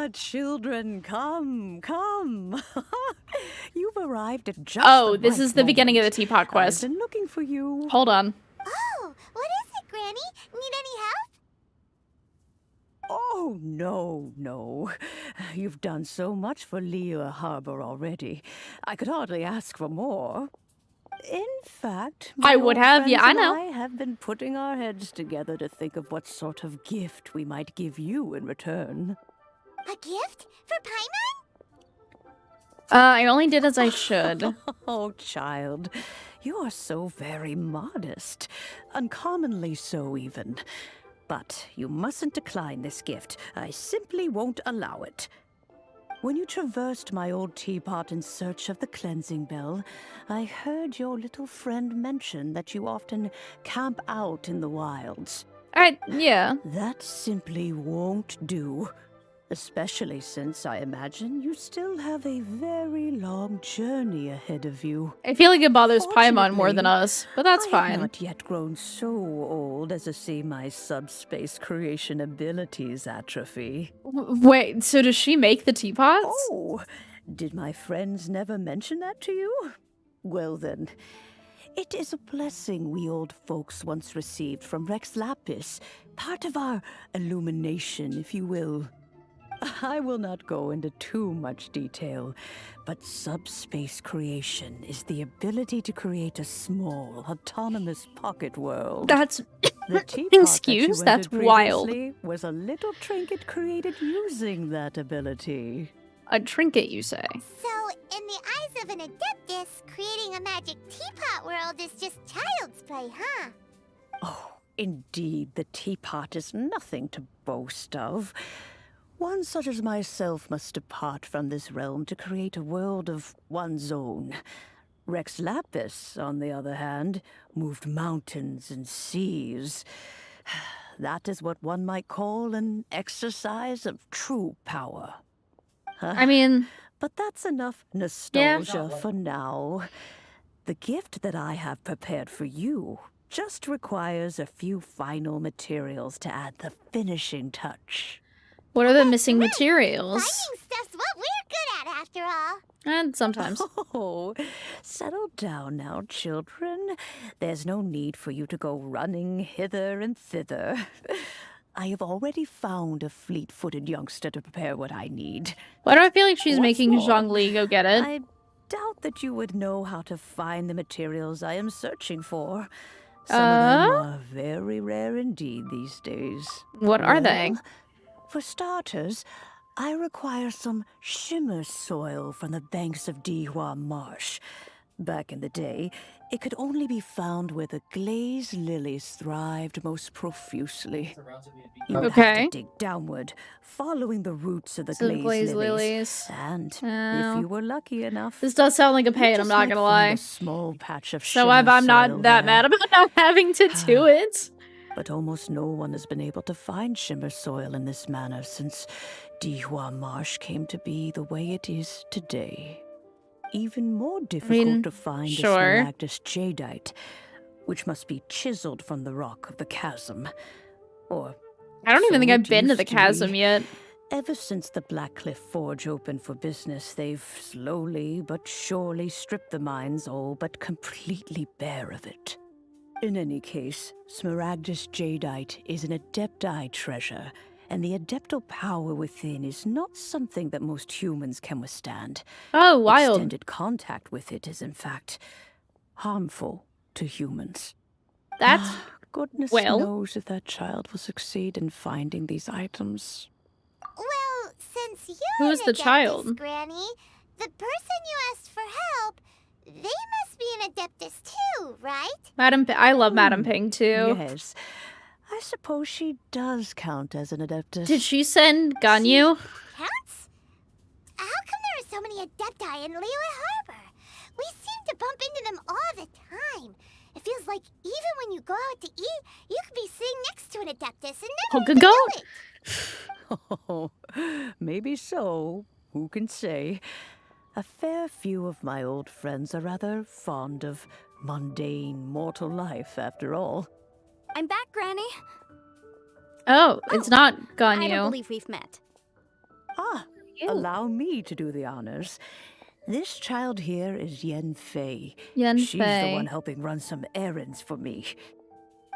Children, come. You've arrived at just Oh, the this right is the beginning of the moment. Teapot quest. I've been looking for you. Hold on. Oh, what is it, Granny? Need any help? Oh, no. You've done so much for Lea Harbor already. I could hardly ask for more. In fact, I would have, yeah, I know. I have been putting our heads together to think of what sort of gift we might give you in return. A gift? For Paimon? I only did as I should. Oh, child, you are so very modest. Uncommonly so, even. But you mustn't decline this gift. I simply won't allow it. When you traversed my old teapot in search of the cleansing bell, I heard your little friend mention that you often camp out in the wilds. Yeah. That simply won't do. Especially since I imagine you still have a very long journey ahead of you. I feel like it bothers Paimon more than Fortunately, us, but that's I fine. have not yet grown so old as to see my subspace creation abilities atrophy. Wait, so does she make the teapots? Oh, did my friends never mention that to you? Well then, it is a blessing we old folks once received from Rex Lapis, part of our illumination, if you will. I will not go into too much detail, but subspace creation is the ability to create a small, autonomous pocket world. That's The teapot excuse, that you that's entered wild. previously was a little trinket created using that ability. A trinket, you say? So, in the eyes of an Adeptus, creating a magic teapot world is just child's play, huh? Oh, indeed, the teapot is nothing to boast of. One such as myself must depart from this realm to create a world of one's own. Rex Lapis, on the other hand, moved mountains and seas. That is what one might call an exercise of true power. I mean... But that's enough nostalgia for now. The gift that I have prepared for you just requires a few final materials to add the finishing touch. What are the missing materials? Finding stuff's what we're good at, after all. And sometimes. Oh, settle down now, children. There's no need for you to go running hither and thither. I have already found a fleet-footed youngster to prepare what I need. Why do I feel like she's What's making more, Zhongli go get it? I doubt that you would know how to find the materials I am searching for. Some of them are very rare indeed these days. What are they? For starters, I require some shimmer soil from the banks of Dihua Marsh. Back in the day, it could only be found where the glazed lilies thrived most profusely. You would have Okay. to dig downward, following the roots of the Some glazed lilies. And Oh. if you were lucky enough, This does sound like a you pain, I'm just not might gonna find lie. a small patch of So shimmer I'm soil not that there. mad about not having to do it. But almost no one has been able to find shimmer soil in this manner since Dihua Marsh came to be the way it is today. Even more difficult to find is sure. Smaragdus jadeite, which must be chiseled from the rock of the chasm. Or I don't even so think I've it been to used the to chasm be. yet. Ever since the Blackcliff Forge opened for business, they've slowly but surely stripped the mines all but completely bare of it. In any case, Smaragdus jadeite is an Adepti treasure, and the Adeptal power within is not something that most humans can withstand. Oh, wild. Extended contact with it is, in fact, harmful to humans. That's... Goodness well. knows if that child will succeed in finding these items. Well, since you're Who's an the Adeptus, child? Granny, the person you asked for help, they must be an Adeptus too, right? I love Madam Ping too. Yes, I suppose she does count as an Adeptus. Did she send Ganyu? Counts? How come there are so many Adepti in Liyue Harbor? We seem to bump into them all the time. It feels like even when you go out to eat, you could be sitting next to an Adeptus and never even know it. Oh, maybe so. Who can say? A fair few of my old friends are rather fond of mundane mortal life, after all. I'm back, Granny. Oh, it's not I don't Ganyu. believe we've met. Ah, Ew. allow me to do the honors. This child here is Yen Fei. Yen She's the Fei. one helping run some errands for me.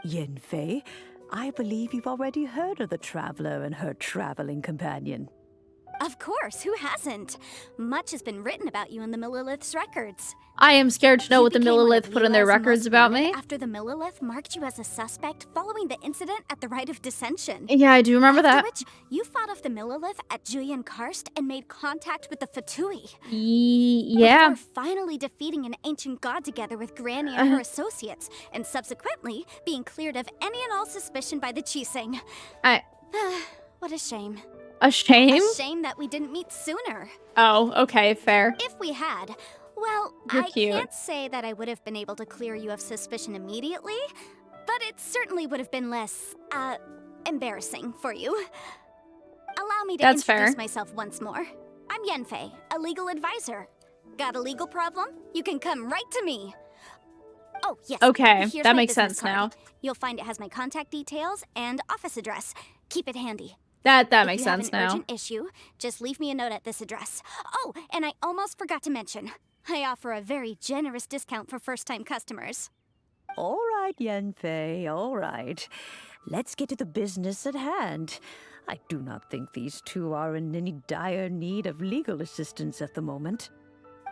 Yen Fei, I believe you've already heard of the traveler and her traveling companion. Of course, who hasn't? Much has been written about you in the Millilith's records. I am scared to know You what the became one of Millilith put in their Leela's records most about wanted me. After the Millilith marked you as a suspect following the incident at the Rite of Dissension. Yeah, I do remember After that. which, you fought off the Millilith at Julian Karst and made contact with the Fatui. Yeah. Before finally defeating an ancient god together with Granny and her associates, and subsequently being cleared of any and all suspicion by the Chising. What a shame. A shame? A shame that we didn't meet sooner. Oh, okay, fair. If we had, well, You're I cute. can't say that I would have been able to clear you of suspicion immediately, but it certainly would have been less, embarrassing for you. Allow me to That's introduce fair. myself once more. I'm Yenfei, a legal advisor. Got a legal problem? You can come right to me. Oh, yes. Okay, here's that my makes business sense now. card. You'll find it has my contact details and office address. Keep it handy. That If makes you have sense an now. urgent issue, just leave me a note at this address. Oh, and I almost forgot to mention, I offer a very generous discount for first-time customers. All right, Yen Fei, all right. Let's get to the business at hand. I do not think these two are in any dire need of legal assistance at the moment.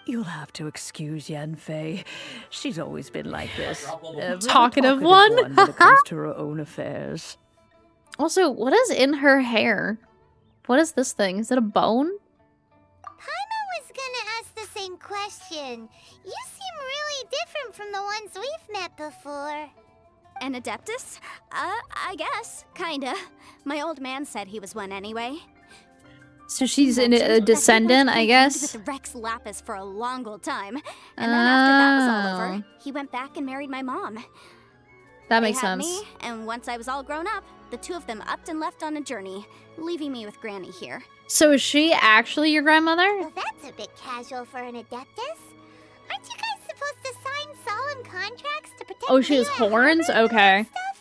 You'll have to excuse Yen Fei. She's always been like this. A very Talkative talkative one? when it comes to her own affairs. Also, what is in her hair? What is this thing? Is it a bone? Paimon was gonna ask the same question. You seem really different from the ones we've met before. An Adeptus? I guess. Kinda. My old man said he was one anyway. So she's Mentioned that a he descendant, both I campaigned guess. with the Rex Lapis for a long old time. And then after that was all Oh. over, he went back and married my mom. That They makes had sense. me, and once I was all grown up, the two of them upped and left on a journey, leaving me with Granny here. So is she actually your grandmother? Well, that's a bit casual for an Adeptus. Aren't you guys supposed to sign solemn contracts to protect Oh, she has Leo at horns? Harbor and all Okay. that stuff?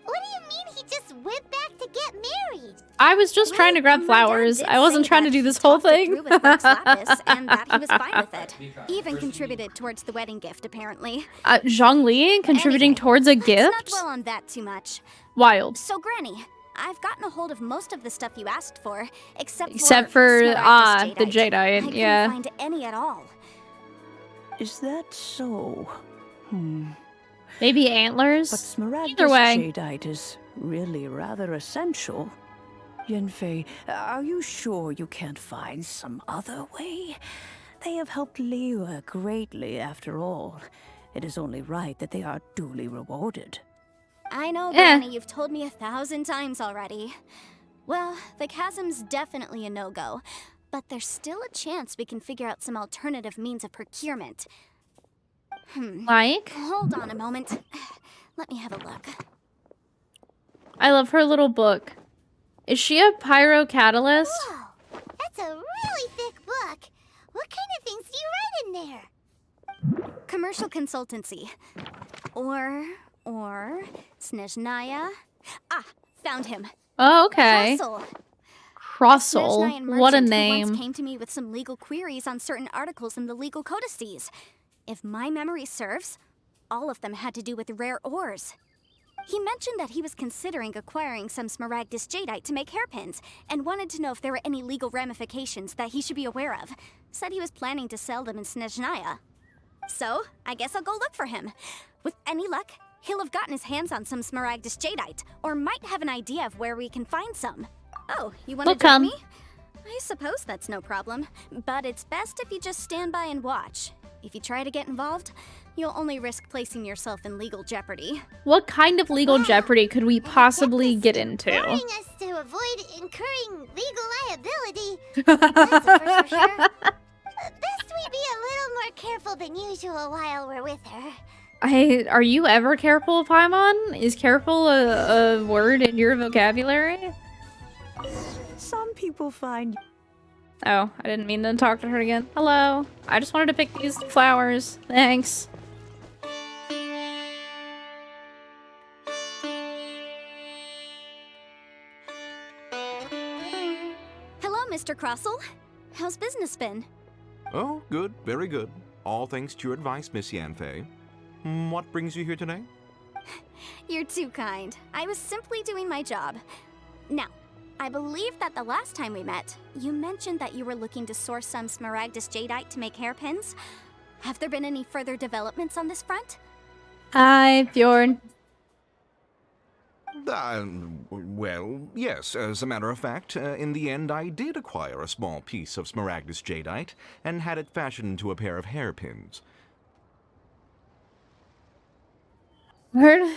What do you mean he just went back to get married? I was just trying to grab My dad flowers. did I wasn't say trying to that do he this whole talked it thing. through with Rex Lapis, and that he was fine with it. He even contributed towards the wedding gift, apparently. Zhongli contributing Anyway, towards a Let's not gift? dwell on that too much. Wild. So, Granny, I've gotten a hold of most of the stuff you asked for, except Except for for, Smaragdus the Jadeite. I Jadeite, couldn't yeah. find any at all. Is that so? Maybe But antlers? Smaragdus Either way. Jadeite is really rather essential. Yenfei, are you sure you can't find some other way? They have helped Liyue greatly, after all. It is only right that they are duly rewarded. I know, Eh. Granny, you've told me 1,000 times already. Well, the chasm's definitely a no-go, but there's still a chance we can figure out some alternative means of procurement. Like? Hold on a moment. Let me have a look. I love her little book. Is she a pyrocatalyst? Whoa, that's a really thick book. What kind of things do you write in there? Commercial consultancy. Or Snezhnaya. Ah, found him. Oh, okay. Russell. Crossel. What a Who name. once came to me with some legal queries on certain articles in the legal codices. If my memory serves, all of them had to do with rare ores. He mentioned that he was considering acquiring some Smaragdus Jadeite to make hairpins, and wanted to know if there were any legal ramifications that he should be aware of. Said he was planning to sell them in Snezhnaya. So, I guess I'll go look for him. With any luck, he'll have gotten his hands on some Smaragdus Jadeite, or might have an idea of where we can find some. Oh, you want to We'll join come. me? I suppose that's no problem, but it's best if you just stand by and watch. If you try to get involved, you'll only risk placing yourself in legal jeopardy. What kind of legal jeopardy could we possibly get into? Warning us to avoid incurring legal liability. That's a first for sure. Best we be a little more careful than usual while we're with her. Are you ever careful, Paimon? Is careful a word in your vocabulary? Some people find Oh, I didn't mean to talk to her again. Hello. I just wanted to pick these flowers. Thanks. Hello, Mr. Crossell. How's business been? Oh, good, very good. All thanks to your advice, Miss Yanfei. What brings you here today? You're too kind. I was simply doing my job. Now, I believe that the last time we met, you mentioned that you were looking to source some Smaragdus jadeite to make hairpins. Have there been any further developments on this front? Hi, Bjorn. Well, yes, as a matter of fact, in the end I did acquire a small piece of Smaragdus jadeite and had it fashioned into a pair of hairpins. Heard?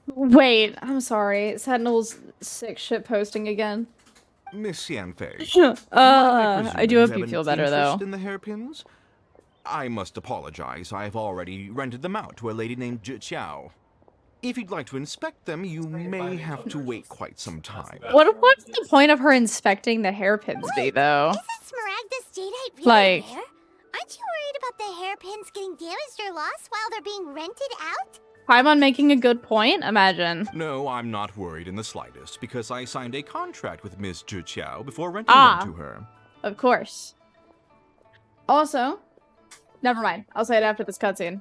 Wait, I'm sorry. Sentinel's sick shit posting again. Miss Yanfei, I do hope you have feel an better, though. interest in the hairpins? I must apologize. I've already rented them out to a lady named Chiao. If you'd like to inspect them, you may have to wait quite some time. What's the point of her inspecting the hairpins be, though? Isn't Smaragdus jadeite really Like- rare? Aren't you worried about the hairpins getting damaged or lost while they're being rented out? Paimon making a good point? Imagine. No, I'm not worried in the slightest, because I signed a contract with Miss Chiao before renting Ah. them to her. Of course. Also, never mind. I'll say it after this cutscene.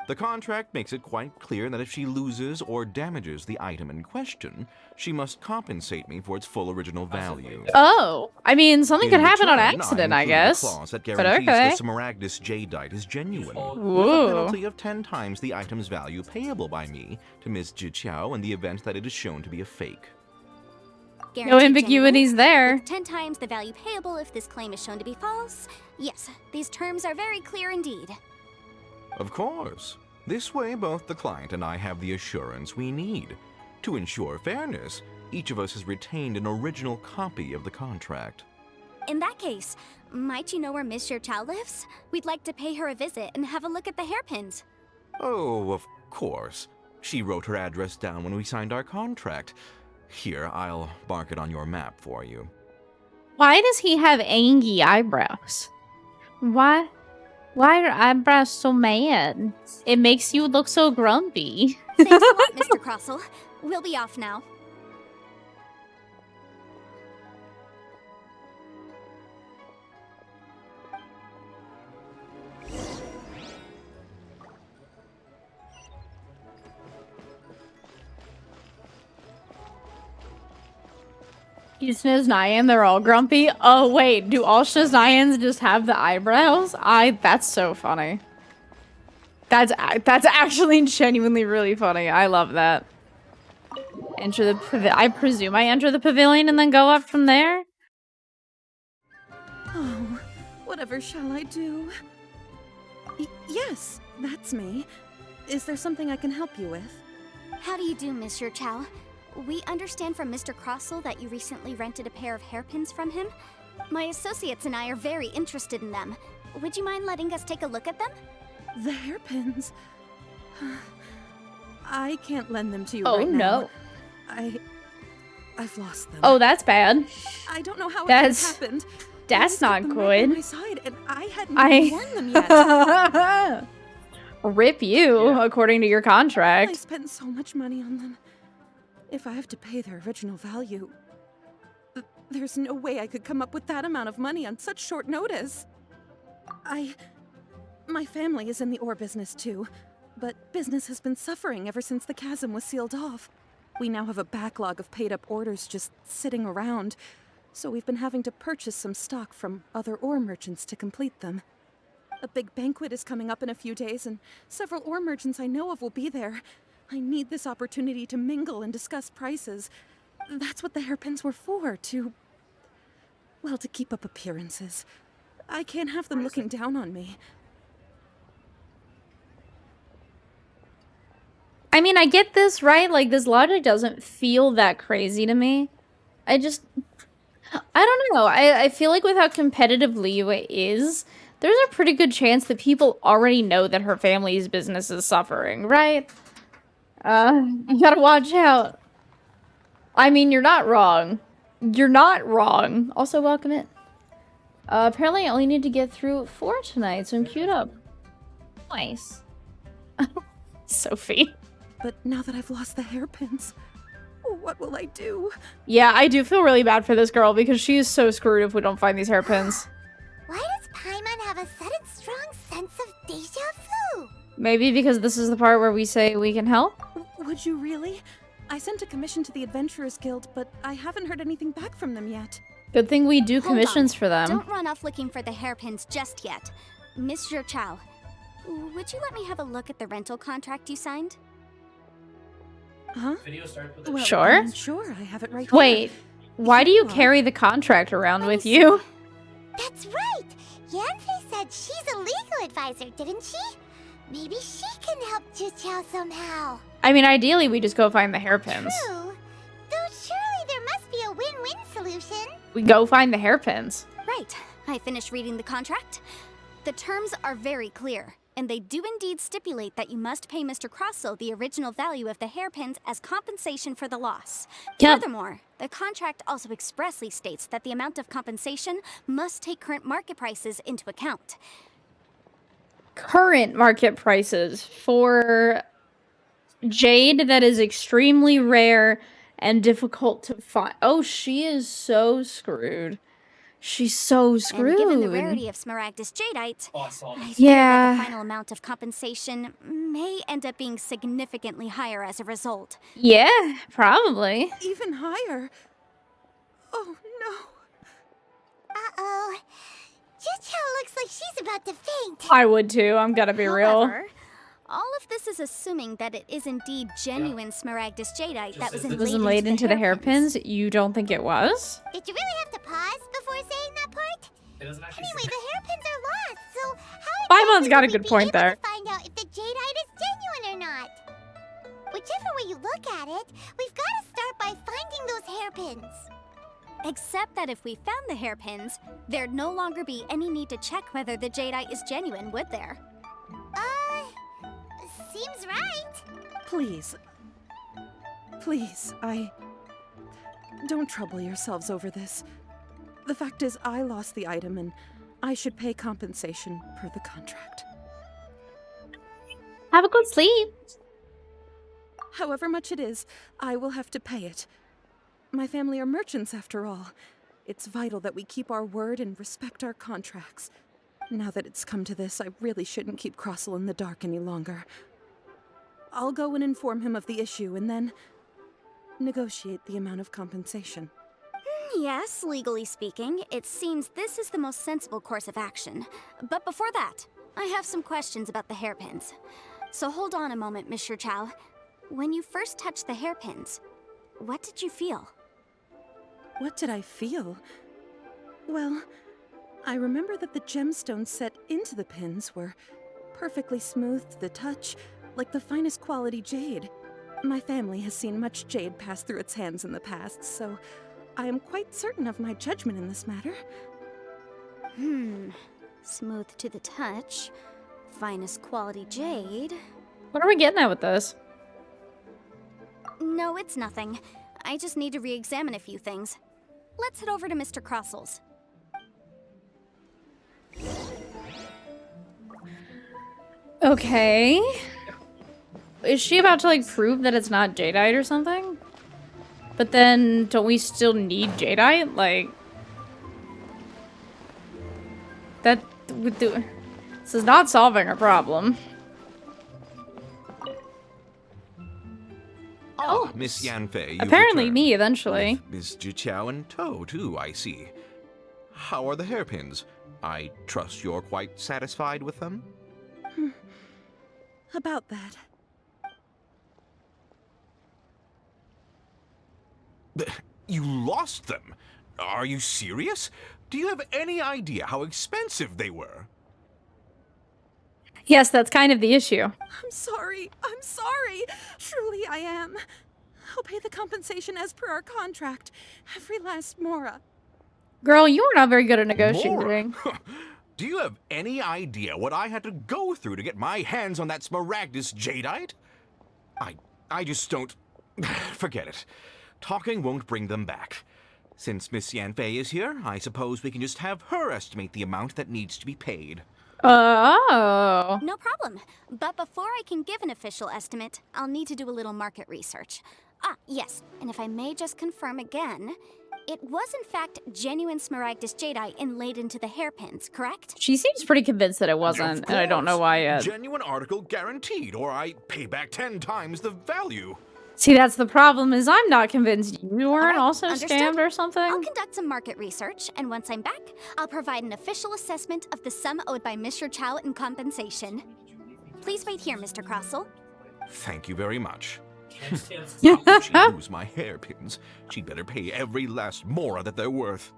The contract makes it quite clear that if she loses or damages the item in question, she must compensate me for its full original value. Oh, I mean, something could In happen on return, accident, I included a guess. clause that But guarantees okay. the Smaragdus jadeite is genuine, with Ooh. a penalty of 10 times the item's value payable by me to Miss Chiao in the event that it is shown to be a fake. No Guaranteed ambiguities genuine, there. with 10 times the value payable if this claim is shown to be false. Yes, these terms are very clear indeed. Of course. This way, both the client and I have the assurance we need. To ensure fairness, each of us has retained an original copy of the contract. In that case, might you know where Miss Chiao lives? We'd like to pay her a visit and have a look at the hairpins. Oh, of course. She wrote her address down when we signed our contract. Here, I'll mark it on your map for you. Why does he have angy eyebrows? Why are eyebrows so mad? It makes you look so grumpy. Thanks a lot, Mr. Crossell. We'll be off now. Snayan, they're all grumpy. Oh wait, do all Snazyans just have the eyebrows? That's so funny. That's actually genuinely really funny. I love that. Enter the I presume I enter the pavilion and then go up from there. Oh, whatever shall I do? Yes, that's me. Is there something I can help you with? How do you do, Miss Chiao? We understand from Mr. Crossell that you recently rented a pair of hairpins from him. My associates and I are very interested in them. Would you mind letting us take a look at them? The hairpins. I can't lend them to you Oh right now. no. I've lost them. Oh, that's bad. I don't know how That's- it happened. That's I not just put them right by good. my side, and I hadn't even worn them yet. Rip you, according to your I contract. spent so much money on them. If I have to pay their original value, there's no way I could come up with that amount of money on such short notice. My family is in the ore business too, but business has been suffering ever since the chasm was sealed off. We now have a backlog of paid-up orders just sitting around, so we've been having to purchase some stock from other ore merchants to complete them. A big banquet is coming up in a few days, and several ore merchants I know of will be there. I need this opportunity to mingle and discuss prices. That's what the hairpins were for, to keep up appearances. I can't have them looking down on me. I mean, I get this, right? Like, this logic doesn't feel that crazy to me. I don't know. I feel like with how competitive Liyue is, there's a pretty good chance that people already know that her family's business is suffering, right? You gotta watch out. I mean, you're not wrong. You're not wrong. Also, welcome in. Apparently I only need to get through 4 tonight, so I'm queued up. Nice. Sophie. But now that I've lost the hairpins, What will I do? Yeah, I do feel really bad for this girl because she is so screwed if we don't find these hairpins. Why does Paimon have a sudden strong sense of deja vu? Maybe because this is the part where we say we can help? Would you really? I sent a commission to the Adventurers Guild, but I haven't heard anything back from them yet. Good thing we do Hold commissions on. for them. Don't run off looking for the hairpins just yet. Mr. Chow, would you let me have a look at the rental contract you signed? Huh? Well, Sure. Sure, I have it right Wait, here. why do you Here are. carry the contract around Let me with you? That's right! Yanfei said she's a legal advisor, didn't she? Maybe she can help Juqiao somehow. I mean, ideally, we just go find the hairpins. True. Though surely there must be a win-win solution. We go find the hairpins. Right. I finished reading the contract. The terms are very clear, and they do indeed stipulate that you must pay Mr. Crossell the original value of the hairpins as compensation for the loss. Yep. Furthermore, the contract also expressly states that the amount of compensation must take current market prices into account. Current market prices for jade that is extremely rare and difficult to find. Oh, she is so screwed. She's so screwed. And given the rarity of Smaragdus jadeite, I fear that Yeah. the final amount of compensation may end up being significantly higher as a result. Yeah, probably. Even higher. Oh, no. Uh-oh. Juqiao looks like she's about to faint. I would too. I'm gonna be real. However, all of this is assuming that it is indeed genuine Smaragdus jadeite that was It was inlaid inlaid into the hairpins. You don't think it was? Did you really have to pause before saying that part? Anyway, the hairpins are lost, so how Paimon's exactly got a would we good be point able there. to find out if the jadeite is genuine or not? Whichever way you look at it, we've got to start by finding those hairpins. Except that if we found the hairpins, there'd no longer be any need to check whether the jadeite is genuine, would there? Seems right. Please. Please, Don't trouble yourselves over this. The fact is, I lost the item and I should pay compensation per the contract. Have a good sleep. However much it is, I will have to pay it. My family are merchants, after all. It's vital that we keep our word and respect our contracts. Now that it's come to this, I really shouldn't keep Crossell in the dark any longer. I'll go and inform him of the issue and then negotiate the amount of compensation. Yes, legally speaking, it seems this is the most sensible course of action. But before that, I have some questions about the hairpins. So hold on a moment, Mr. Chow. When you first touched the hairpins, what did you feel? What did I feel? Well, I remember that the gemstones set into the pins were perfectly smooth to the touch, like the finest quality jade. My family has seen much jade pass through its hands in the past, so I am quite certain of my judgment in this matter. Smooth to the touch, finest quality jade. What are we getting at with this? No, it's nothing. I just need to re-examine a few things. Let's head over to Mr. Crossell's. Okay. Is she about to, like, prove that it's not jadeite or something? But then, don't we still need jadeite? Like... That would do... This is not solving our problem. Oh, Miss Yanfei, you've Apparently returned. me, eventually. With Miss Juqiao in tow, too, I see. How are the hairpins? I trust you're quite satisfied with them? About that. You lost them? Are you serious? Do you have any idea how expensive they were? Yes, that's kind of the issue. I'm sorry. I'm sorry. Truly I am. I'll pay the compensation as per our contract. Every last mora. Girl, you are not very good at negotiating. More? Do you have any idea what I had to go through to get my hands on that Smaragdus jadeite? I just don't... Forget it. Talking won't bring them back. Since Miss Yanfei is here, I suppose we can just have her estimate the amount that needs to be paid. Oh. No problem. But before I can give an official estimate, I'll need to do a little market research. Ah, yes, and if I may just confirm again, it was in fact genuine Smaragdus jadeite inlaid into the hairpins, correct? She seems pretty convinced that it wasn't, and I don't know why yet. Genuine article guaranteed, or I pay back 10 times the value. See, that's the problem, is I'm not convinced you weren't Alright, also understood. scammed or something. I'll conduct some market research, and once I'm back, I'll provide an official assessment of the sum owed by Mr. Chow in compensation. Please wait here, Mr. Crossell. Thank you very much. How could she lose my hairpins? She'd better pay every last mora that they're worth.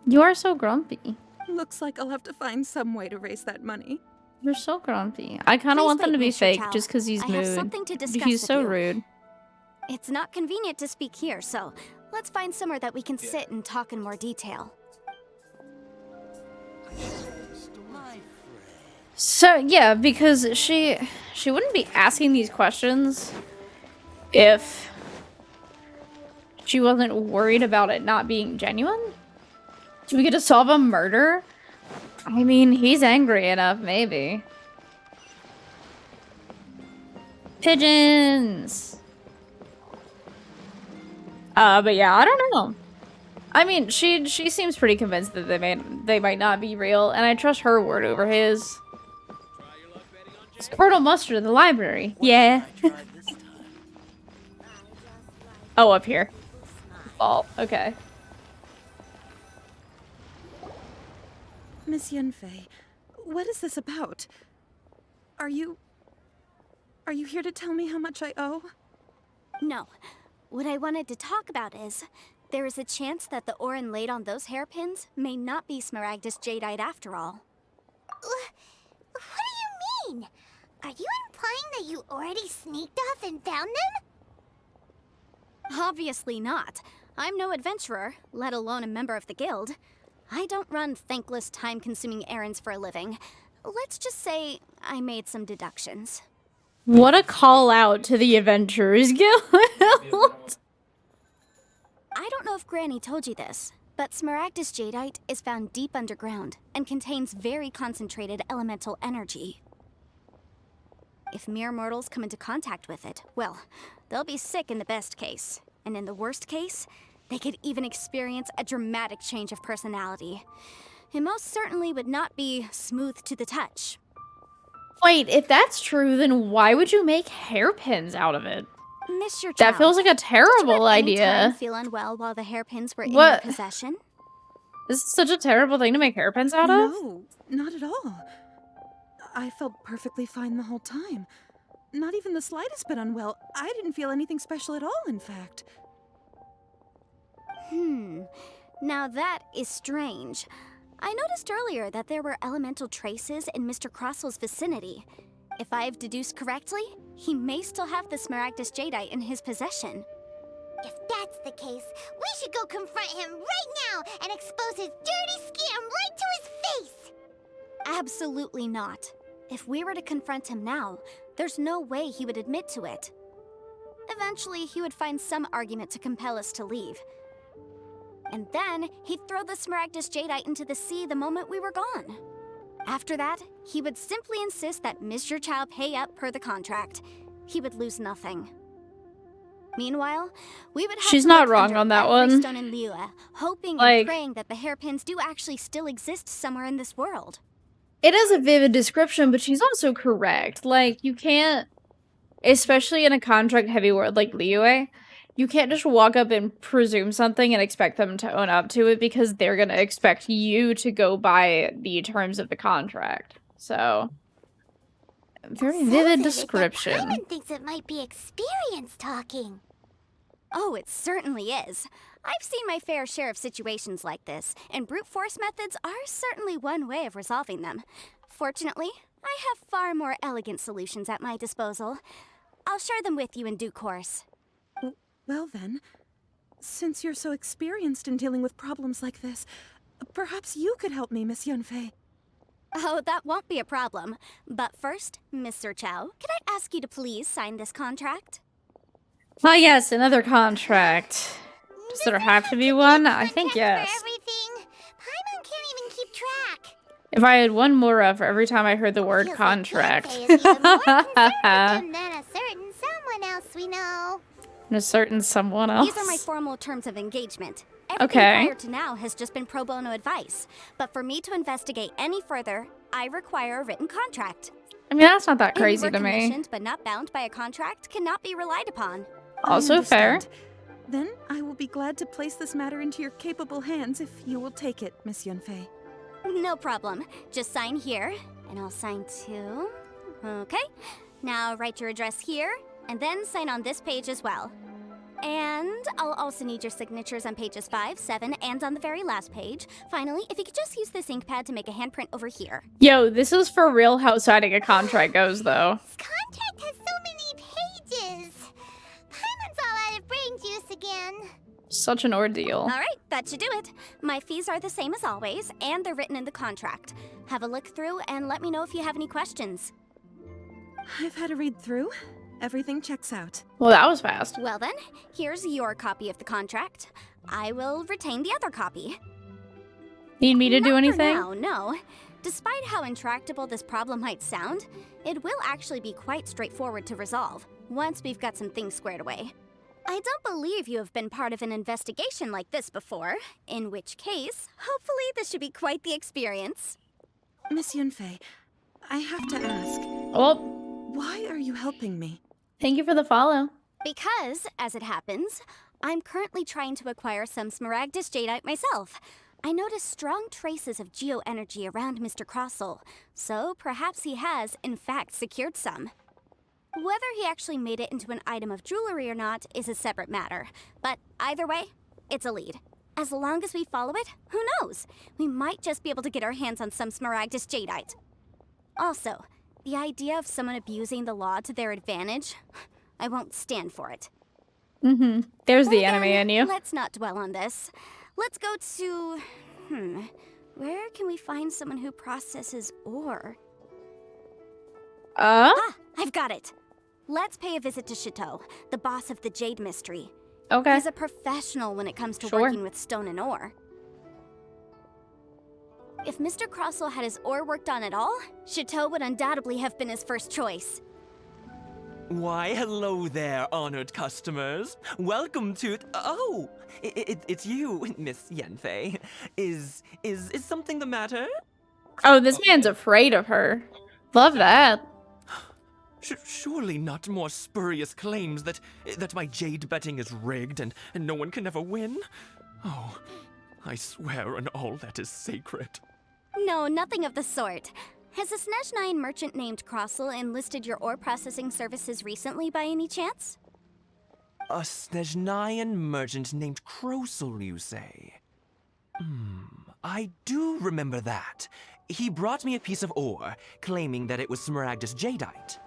You are so grumpy. Looks like I'll have to find some way to raise that money. You're so grumpy. I kind of Please want them to wait, be Mr. fake Chow. just because he's I have mood. something to discuss He's with so you. rude. It's not convenient to speak here, so let's find somewhere that we can sit and talk in more detail. So yeah, because she wouldn't be asking these questions if she wasn't worried about it not being genuine. Do we get to solve a murder? I mean, he's angry enough, maybe. Pigeons. But yeah, I don't know. I mean, she seems pretty convinced that they might not be real, and I trust her word over his. Squirtle Mustard in the library. Yeah. Oh, up here. Oh, okay. Miss Yunfei, what is this about? Are you here to tell me how much I owe? No. What I wanted to talk about is, there is a chance that the ore inlaid on those hairpins may not be Smaragdus jadeite after all. What do you mean? Are you implying that you already sneaked off and found them? Obviously not. I'm no adventurer, let alone a member of the guild. I don't run thankless, time-consuming errands for a living. Let's just say I made some deductions. What a call out to the Adventurers Guild. I don't know if Granny told you this, but Smaragdus jadeite is found deep underground and contains very concentrated elemental energy. If mere mortals come into contact with it, well, they'll be sick in the best case. And in the worst case, they could even experience a dramatic change of personality. It most certainly would not be smooth to the touch. Wait, if that's true, then why would you make hairpins out of it? Mr. Chow, That feels like a did you terrible at any idea. time feel unwell while the hairpins were in What? your possession? This is such a terrible thing to make hairpins out of? No, not at all. I felt perfectly fine the whole time. Not even the slightest bit unwell. I didn't feel anything special at all, in fact. Now that is strange. I noticed earlier that there were elemental traces in Mr. Crossell's vicinity. If I've deduced correctly, he may still have the Smaragdus jadeite in his possession. If that's the case, we should go confront him right now and expose his dirty scam right to his face! Absolutely not. If we were to confront him now, there's no way he would admit to it. Eventually, he would find some argument to compel us to leave. And then, he'd throw the Smaragdus jadeite into the sea the moment we were gone. After that, he would simply insist that Mr. Chow pay up per the contract. He would lose nothing. Meanwhile, we would have She's to not look wrong under on that every one. stone in Liyue, hoping Like- and praying that the hairpins do actually still exist somewhere in this world. It is a vivid description, but she's also correct. Like, you can't, especially in a contract-heavy world like Liyue, you can't just walk up and presume something and expect them to own up to it because they're gonna expect you to go by the terms of the contract. So, very vivid description. Paimon thinks it might be experience talking. Oh, it certainly is. I've seen my fair share of situations like this, and brute force methods are certainly one way of resolving them. Fortunately, I have far more elegant solutions at my disposal. I'll share them with you in due course. Well then, since you're so experienced in dealing with problems like this, perhaps you could help me, Miss Yunfei. Oh, that won't be a problem. But first, Mr. Chow, could I ask you to please sign this contract? Ah, yes, another contract. Does there have to be one? I think Contract yes. For everything. Paimon can't even keep track. If I had one more for every time I heard the word Feels contract. Like Yunfei is even more conservative than a certain someone else we know. And a certain someone else. These are my formal terms of engagement. Everything Okay. prior to now has just been pro bono advice. But for me to investigate any further, I require a written contract. I mean, that's not that Any crazy work to me. commissioned but not bound by a contract cannot be relied upon. I Also fair. understand. Then I will be glad to place this matter into your capable hands if you will take it, Miss Yunfei. No problem. Just sign here, and I'll sign too. Okay. Now write your address here, and then sign on this page as well. And I'll also need your signatures on pages 5, 7, and on the very last page. Finally, if you could just use this ink pad to make a handprint over here. Yo, this is for real how signing a contract goes, though. This contract has so many pages. Paimon's all out of brain juice again. Such an ordeal. All right, that should do it. My fees are the same as always, and they're written in the contract. Have a look through and let me know if you have any questions. I've had a read through. Everything checks out. Well, that was fast. Well then, here's your copy of the contract. I will retain the other copy. Need me to do Not anything? For now, no. Despite how intractable this problem might sound, it will actually be quite straightforward to resolve, once we've got some things squared away. I don't believe you have been part of an investigation like this before, in which case, hopefully this should be quite the experience. Miss Yunfei, I have to ask, Well, why are you helping me? thank you for the follow. Because, as it happens, I'm currently trying to acquire some Smaragdus Jadeite myself. I noticed strong traces of geoenergy around Mr. Crossel, so perhaps he has, in fact, secured some. Whether he actually made it into an item of jewelry or not is a separate matter, but either way, it's a lead. As long as we follow it, who knows? We might just be able to get our hands on some Smaragdus Jadeite. Also, the idea of someone abusing the law to their advantage, I won't stand for it. There's the Well, enemy then, in you. Let's not dwell on this. Let's go to... Where can we find someone who processes ore? Ah, I've got it. Let's pay a visit to Chateau, the boss of the Jade Mystery. Okay. He's a professional when it comes to Sure. working with stone and ore. If Mr. Crossel had his ore worked on at all, Chateau would undoubtedly have been his first choice. Why, hello there, honored customers. Welcome to... Oh, it's you, Miss Yanfei. Is something the matter? Oh, this man's afraid of her. Love that. Surely not more spurious claims that my jade betting is rigged and no one can ever win? Oh, I swear on all that is sacred. No, nothing of the sort. Has a Snezhnine merchant named Crossel enlisted your ore processing services recently by any chance? A Snezhnine merchant named Crossel, you say? I do remember that. He brought me a piece of ore, claiming that it was Smaragdus Jadeite.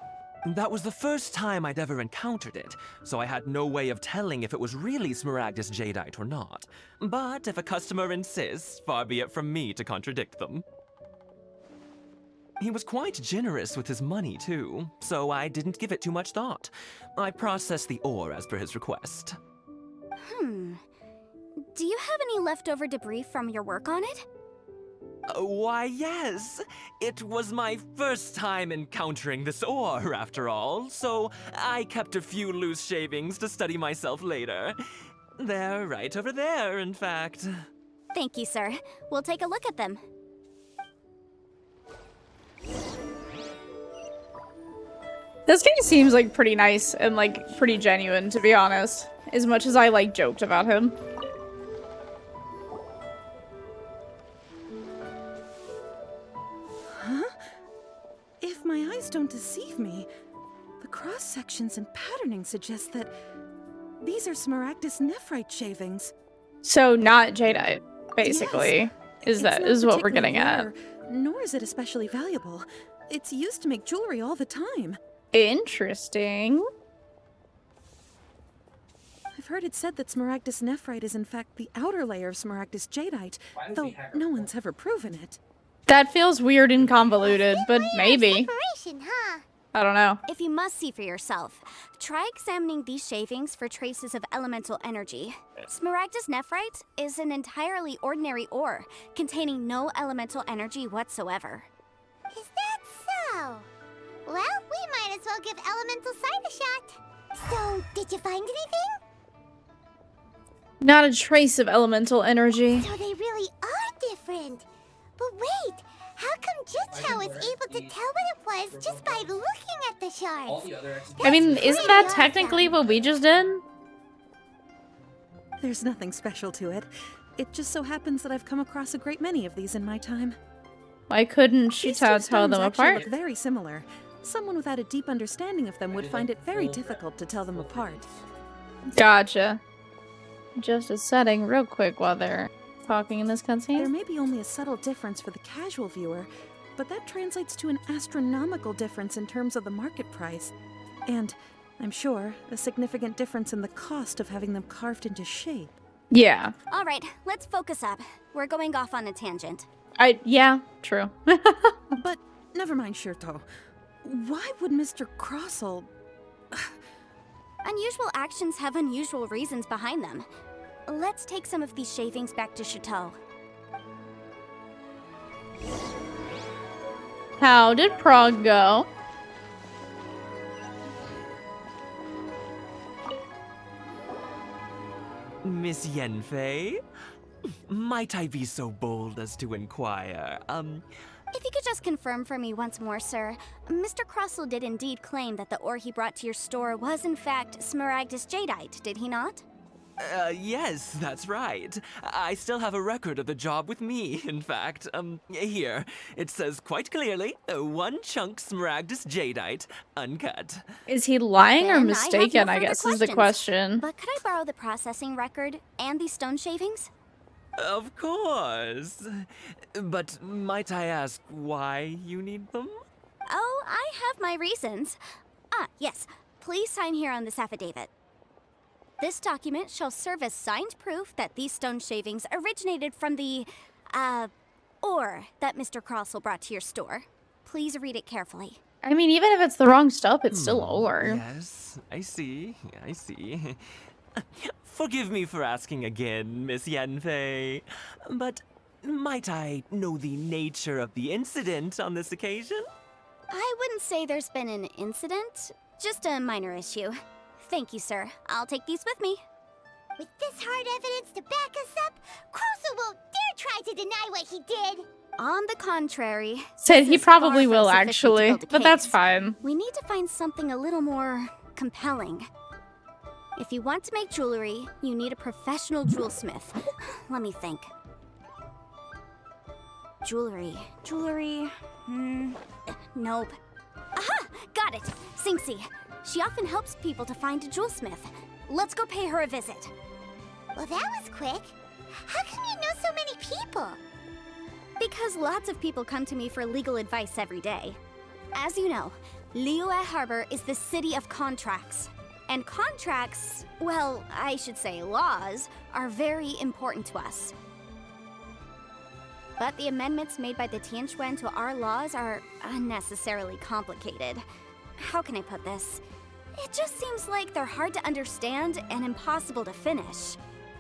That was the first time I'd ever encountered it, so I had no way of telling if it was really Smaragdus Jadeite or not. But if a customer insists, far be it from me to contradict them. He was quite generous with his money, too, so I didn't give it too much thought. I processed the ore as per his request. Do you have any leftover debris from your work on it? Why, yes. It was my first time encountering this ore, after all, so I kept a few loose shavings to study myself later. They're right over there, in fact. Thank you, sir. We'll take a look at them. This guy seems like pretty nice and like pretty genuine, to be honest. As much as I like joked about him. If my eyes don't deceive me, the cross-sections and patterning suggest that these are Smaragdus nephrite shavings. So not jadeite, basically. Yes. Is It's that not is what we're particularly getting at. rare, nor is it especially valuable. It's used to make jewelry all the time. Interesting. I've heard it said that Smaragdus nephrite is in fact the outer layer of Smaragdus jadeite, though no one's ever proven it. That feels weird and convoluted, but maybe. Separation, huh? I don't know. If you must see for yourself, try examining these shavings for traces of elemental energy. Smaragdus nephrite is an entirely ordinary ore, containing no elemental energy whatsoever. Is that so? Well, we might as well give Elemental Sight a shot. So, did you find anything? Not a trace of elemental energy. So they really are different. But wait, how come Jitchao was able to tell what it was just by looking at the shards? I mean, That's isn't that pretty technically awesome. what we just did? There's nothing special to it. It just so happens that I've come across a great many of these in my time. Why couldn't These two Shitao tell stones them actually apart? look very similar. Someone without a deep understanding of them would find it very difficult to tell them apart. Gotcha. Just a setting real quick while they're talking in this There cutscene. may be only a subtle difference for the casual viewer, but that translates to an astronomical difference in terms of the market price. And, I'm sure, a significant difference in the cost of having them carved into shape. Yeah. All right, let's focus up. We're going off on a tangent. Yeah, true. But never mind, Shirto. Why would Mr. Crossell... Unusual actions have unusual reasons behind them. Let's take some of these shavings back to Chateau. How did Prague go? Miss Yenfei? Might I be so bold as to inquire, If you could just confirm for me once more, sir. Mr. Crossell did indeed claim that the ore he brought to your store was in fact Smaragdus Jadeite, did he not? Yes, that's right. I still have a record of the job with me, in fact. Here. It says quite clearly, 1 chunk Smaragdus Jadeite, uncut. Is he lying or Then mistaken, I I have no guess further is the question. But could I borrow the processing record and these stone shavings? Of course. But might I ask why you need them? Oh, I have my reasons. Ah, yes. Please sign here on this affidavit. This document shall serve as signed proof that these stone shavings originated from the, ore that Mr. Crossell brought to your store. Please read it carefully. I mean, even if it's the wrong stuff, it's still ore. Yes, I see. I see. Forgive me for asking again, Miss Yenfei, but might I know the nature of the incident on this occasion? I wouldn't say there's been an incident, just a minor issue. Thank you, sir. I'll take these with me. With this hard evidence to back us up, Crossell won't dare try to deny what he did. On the contrary, Said this he is far probably from will, sufficient to actually. build a But that's case. fine. We need to find something a little more compelling. If you want to make jewelry, you need a professional jewelsmith. Let me think. Jewelry. Nope. Aha! Got it! Sinxie. She often helps people to find a jewelsmith. Let's go pay her a visit. Well, that was quick. How come you know so many people? Because lots of people come to me for legal advice every day. As you know, Liyue Harbor is the city of contracts. And contracts, well, I should say laws, are very important to us. But the amendments made by the Tianquan to our laws are unnecessarily complicated. How can I put this? It just seems like they're hard to understand and impossible to finish.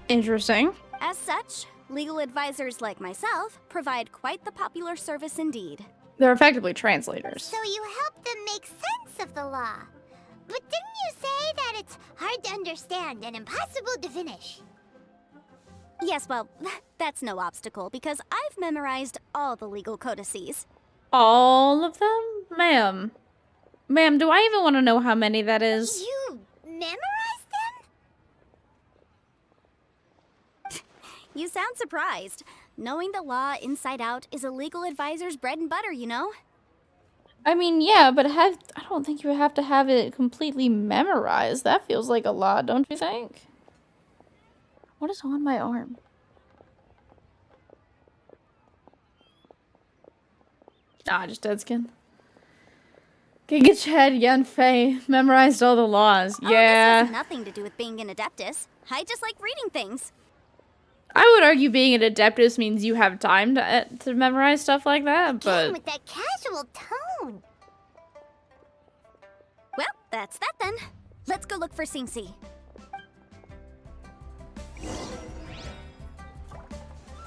Interesting. As such, legal advisors like myself provide quite the popular service indeed. They're effectively translators. So you help them make sense of the law. But didn't you say that it's hard to understand and impossible to finish? Yes, well, that's no obstacle because I've memorized all the legal codices. All of them? Ma'am. Ma'am, do I even want to know how many that is? You memorized them? You sound surprised. Knowing the law inside out is a legal advisor's bread and butter, you know? I mean, yeah, but I don't think you have to have it completely memorized. That feels like a lot, don't you think? What is on my arm? Ah, just dead skin. Gigachad Yanfei memorized all the laws. Oh, Yeah. this has nothing to do with being an adeptus. I just like reading things. I would argue being an adeptus means you have time to memorize stuff like that, Again, but with that casual tone. Well, that's that then. Let's go look for Sinxie.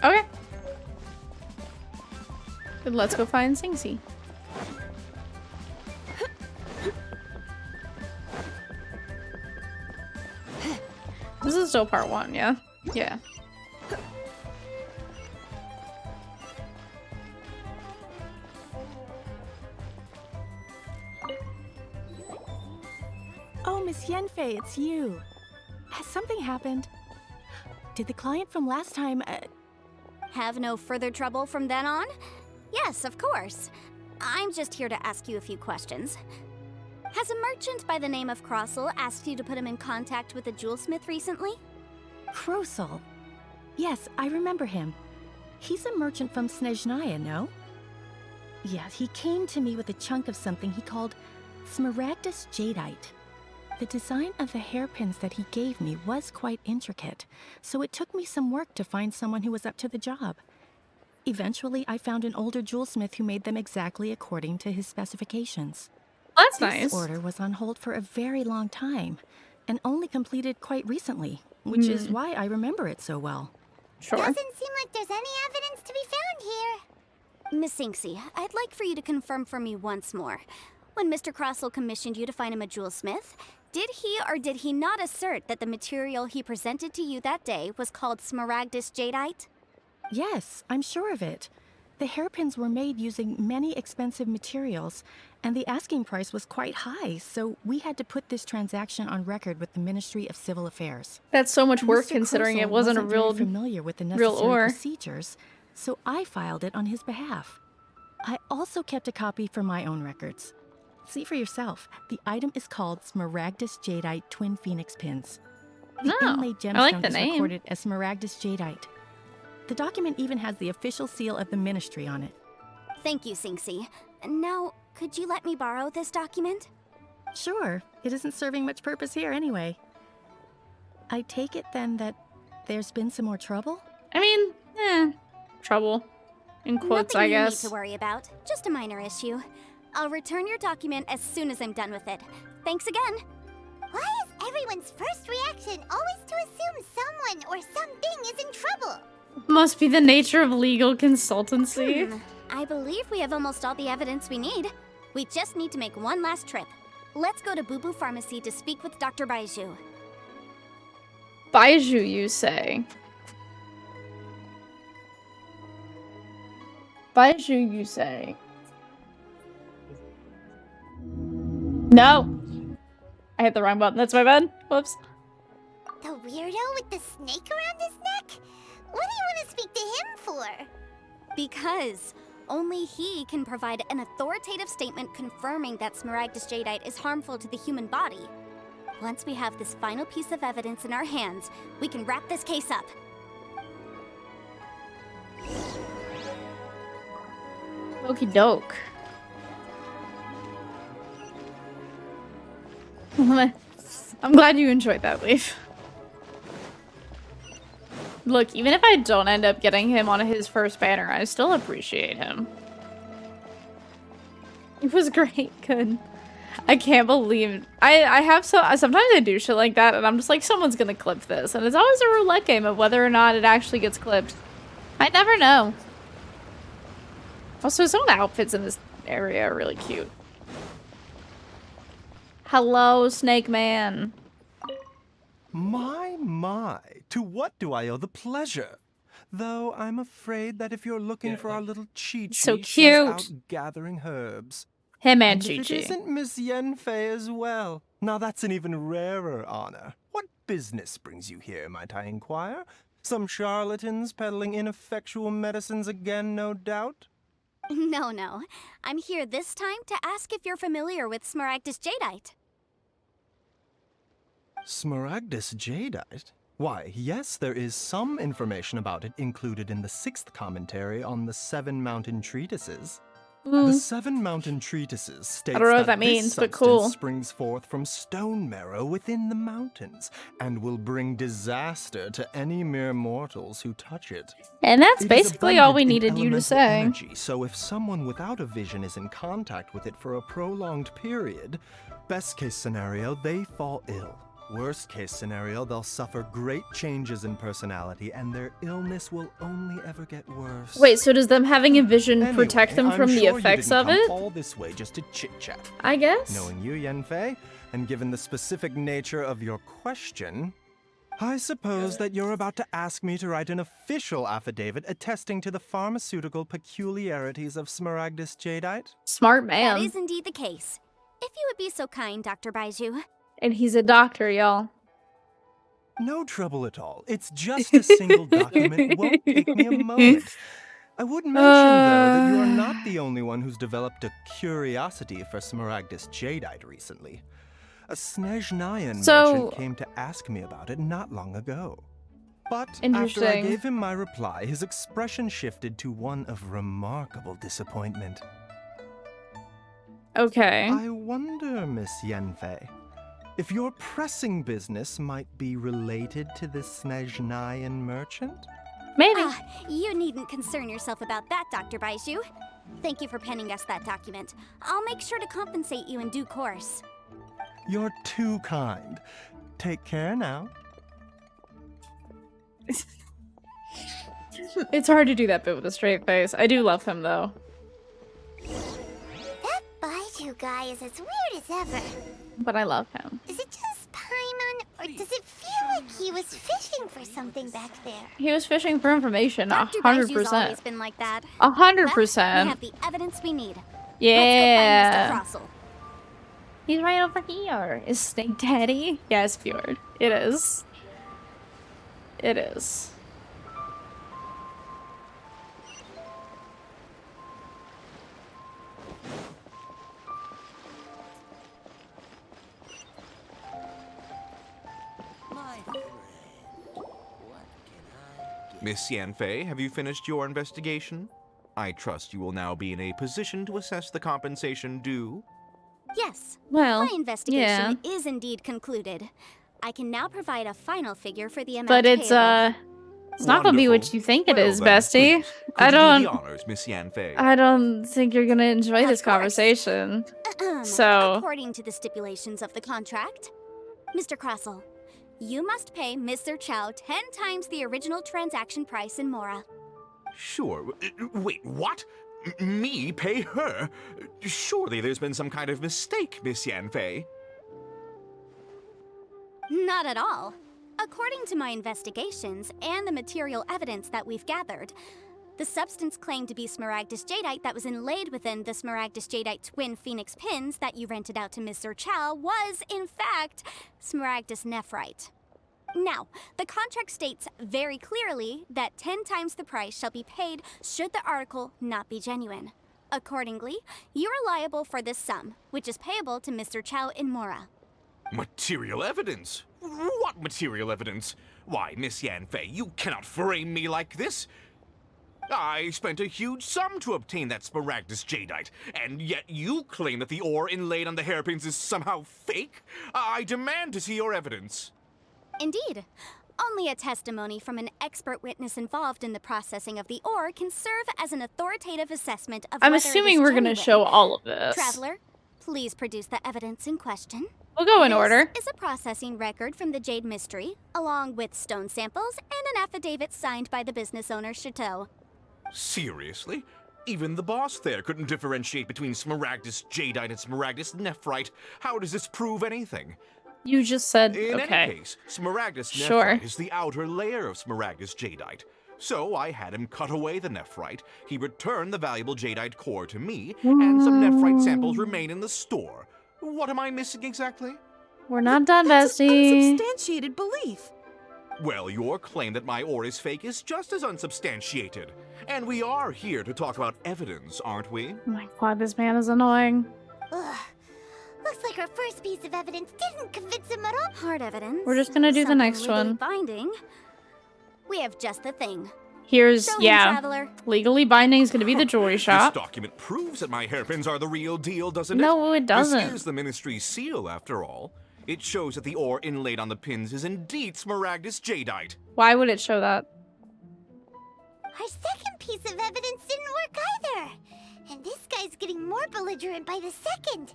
okay. Then let's go find Sinxie. is still part 1, yeah? Yeah. Oh, Miss Yenfei, it's you. Has something happened? Did the client from last time, Have no further trouble from then on? Yes, of course. I'm just here to ask you a few questions. Has a merchant by the name of Crossel asked you to put him in contact with a jewelsmith recently? Krosel? Yes, I remember him. He's a merchant from Snezhnaya, no? Yeah, he came to me with a chunk of something he called Smaragdus Jadeite. The design of the hairpins that he gave me was quite intricate, so it took me some work to find someone who was up to the job. Eventually, I found an older jewelsmith who made them exactly according to his specifications. That's This nice. order was on hold for a very long time, and only completed quite recently, which is why I remember it so well. Sure. Doesn't seem like there's any evidence to be found here. Miss Inksy, I'd like for you to confirm for me once more. When Mr. Crossel commissioned you to find him a jewelsmith, did he or did he not assert that the material he presented to you that day was called Smaragdus Jadeite? Yes, I'm sure of it. The hairpins were made using many expensive materials, and the asking price was quite high, so we had to put this transaction on record with the Ministry of Civil Affairs. That's so much work Mr. considering it Krosel wasn't a very real... familiar with the real necessary ore. procedures, so I filed it on his behalf. I also kept a copy for my own records. See for yourself. The item is called Smaragdus Jadeite Twin Phoenix Pins. The Oh, inlaid gemstone I like the is name. recorded as Smaragdus Jadeite. The document even has the official seal of the ministry on it. Thank you, Sinksy. Now, could you let me borrow this document? Sure, it isn't serving much purpose here anyway. I take it then that there's been some more trouble? I mean, trouble. In quotes, Nothing I you guess. need to worry about. Just a minor issue. I'll return your document as soon as I'm done with it. Thanks again. Why is everyone's first reaction always to assume someone or something is in trouble? Must be the nature of legal consultancy. I believe we have almost all the evidence we need. We just need to make one last trip. Let's go to Boo Boo Pharmacy to speak with Dr. Baiju. Baiju, you say? Baiju, you say? No! I hit the wrong button. That's my bad. Whoops. The weirdo with the snake around his neck? What do you want to speak to him for? Because only he can provide an authoritative statement confirming that Smaragdus Jadeite is harmful to the human body. Once we have this final piece of evidence in our hands, we can wrap this case up. Okie doke. I'm glad you enjoyed that, Leaf. Look, even if I don't end up getting him on his first banner, I still appreciate him. It was great. Good. I can't believe... I have sometimes I do shit like that, and I'm just like, someone's gonna clip this. And it's always a roulette game of whether or not it actually gets clipped. I never know. Also, some of the outfits in this area are really cute. Hello, Snake Man. My, to what do I owe the pleasure? Though I'm afraid that if you're looking for our little Chi-Chi, So she's cute. out gathering herbs. Him and If it Chi-Chi. isn't Miss Yenfei as well. Now that's an even rarer honor. What business brings you here, might I inquire? Some charlatans peddling ineffectual medicines again, no doubt? No. I'm here this time to ask if you're familiar with Smaragdus Jadeite. Smaragdus Jadeite? Why, yes, there is some information about it included in the 6th commentary on the 7 Mountain Treatises. The 7 Mountain Treatises states don't know what that this means, but substance cool. springs forth from stone marrow within the mountains, and will bring disaster to any mere mortals who touch it. And that's It is basically all we abundant in needed you to elemental say. energy, so if someone without a vision is in contact with it for a prolonged period, best case scenario, they fall ill. Worst case scenario, they'll suffer great changes in personality, and their illness will only ever get worse. Wait, so does them having a vision protect them Anyway, from I'm the sure effects you of didn't it? come all this way just to chit-chat. I guess. Knowing you, Yenfei, and given the specific nature of your question, I suppose that you're about to ask me to write an official affidavit attesting to the pharmaceutical peculiarities of Smaragdus jadeite? Smart That man. is indeed the case. If you would be so kind, Dr. Baiju. And he's a doctor, y'all. No trouble at all. It's just a single document. Won't take me a moment. I would mention, though, that you are not the only one who's developed a curiosity for Smaragdus jadeite recently. A Snezhnayan merchant came to ask me about it not long ago. But after I gave him my reply, his expression shifted to one of remarkable disappointment. Okay. I wonder, Miss Yanfei, if your pressing business might be related to this Snezhnayan merchant? Maybe. You needn't concern yourself about that, Dr. Baiju. Thank you for penning us that document. I'll make sure to compensate you in due course. You're too kind. Take care now. It's hard to do that bit with a straight face. I do love him, though. That Baiju guy is as weird as ever. But I love him. Is it just Paimon, or does it feel like he was fishing for something back there? He was fishing for information, Dr. Baiju's 100%. always been like that. 100%. Well, we have the evidence we need. Yeah. Let's go find Mr. Crossell. He's right over here. Is Snake Daddy? Yes, Fjord. It is. It is. Miss Yanfei, have you finished your investigation? I trust you will now be in a position to assess the compensation due. Yes. Well, my investigation is indeed concluded. I can now provide a final figure for the amount but it's payable. it's not gonna be what Wonderful. you think it Well is, then, bestie. please, could I you do don't. the honors, Miss Yanfei. I don't think you're gonna enjoy Of this course. conversation. So- according to the stipulations of the contract, Mr. Crossell, you must pay Mr. Chow 10 times the original transaction price in Mora. Sure. Wait, what? Me pay her? Surely there's been some kind of mistake, Miss Yanfei. Not at all. According to my investigations and the material evidence that we've gathered, the substance claimed to be Smaragdus jadeite that was inlaid within the Smaragdus jadeite twin phoenix pins that you rented out to Mr. Chow was, in fact, Smaragdus nephrite. Now, the contract states very clearly that 10 times the price shall be paid should the article not be genuine. Accordingly, you are liable for this sum, which is payable to Mr. Chow in Mora. Material evidence? What material evidence? Why, Miss Yanfei, you cannot frame me like this. I spent a huge sum to obtain that Smaragdus jadeite, and yet you claim that the ore inlaid on the hairpins is somehow fake? I demand to see your evidence. Indeed. Only a testimony from an expert witness involved in the processing of the ore can serve as an authoritative assessment of I'm whether it assuming is we're gonna genuine. show all of this. Traveler, please produce the evidence in question. We'll go in This order. is a processing record from the Jade Mystery, along with stone samples and an affidavit signed by the business owner, Chateau. Seriously? Even the boss there couldn't differentiate between Smaragdus jadeite and Smaragdus nephrite. How does this prove anything? You just said In okay. any case, Smaragdus Sure. nephrite is the outer layer of Smaragdus jadeite. So I had him cut away the nephrite, he returned the valuable jadeite core to me, and some nephrite samples remain in the store. What am I missing exactly? We're not done, That's an bestie. unsubstantiated belief. Well, your claim that my ore is fake is just as unsubstantiated. And we are here to talk about evidence, aren't we? Oh my god, this man is annoying. Ugh. Looks like our first piece of evidence didn't convince him at all. Hard evidence. We're just gonna do the something next legally one. Binding. We have just the thing. Here's, Show him, yeah. Traveler. Legally binding is gonna be the jewelry This shop. document proves that my hairpins are the real deal, doesn't it? No, it doesn't. This is the Ministry's seal, after all. It shows that the ore inlaid on the pins is indeed Smaragdus jadeite. Why would it show that? Our second piece of evidence didn't work either. And this guy's getting more belligerent by the second.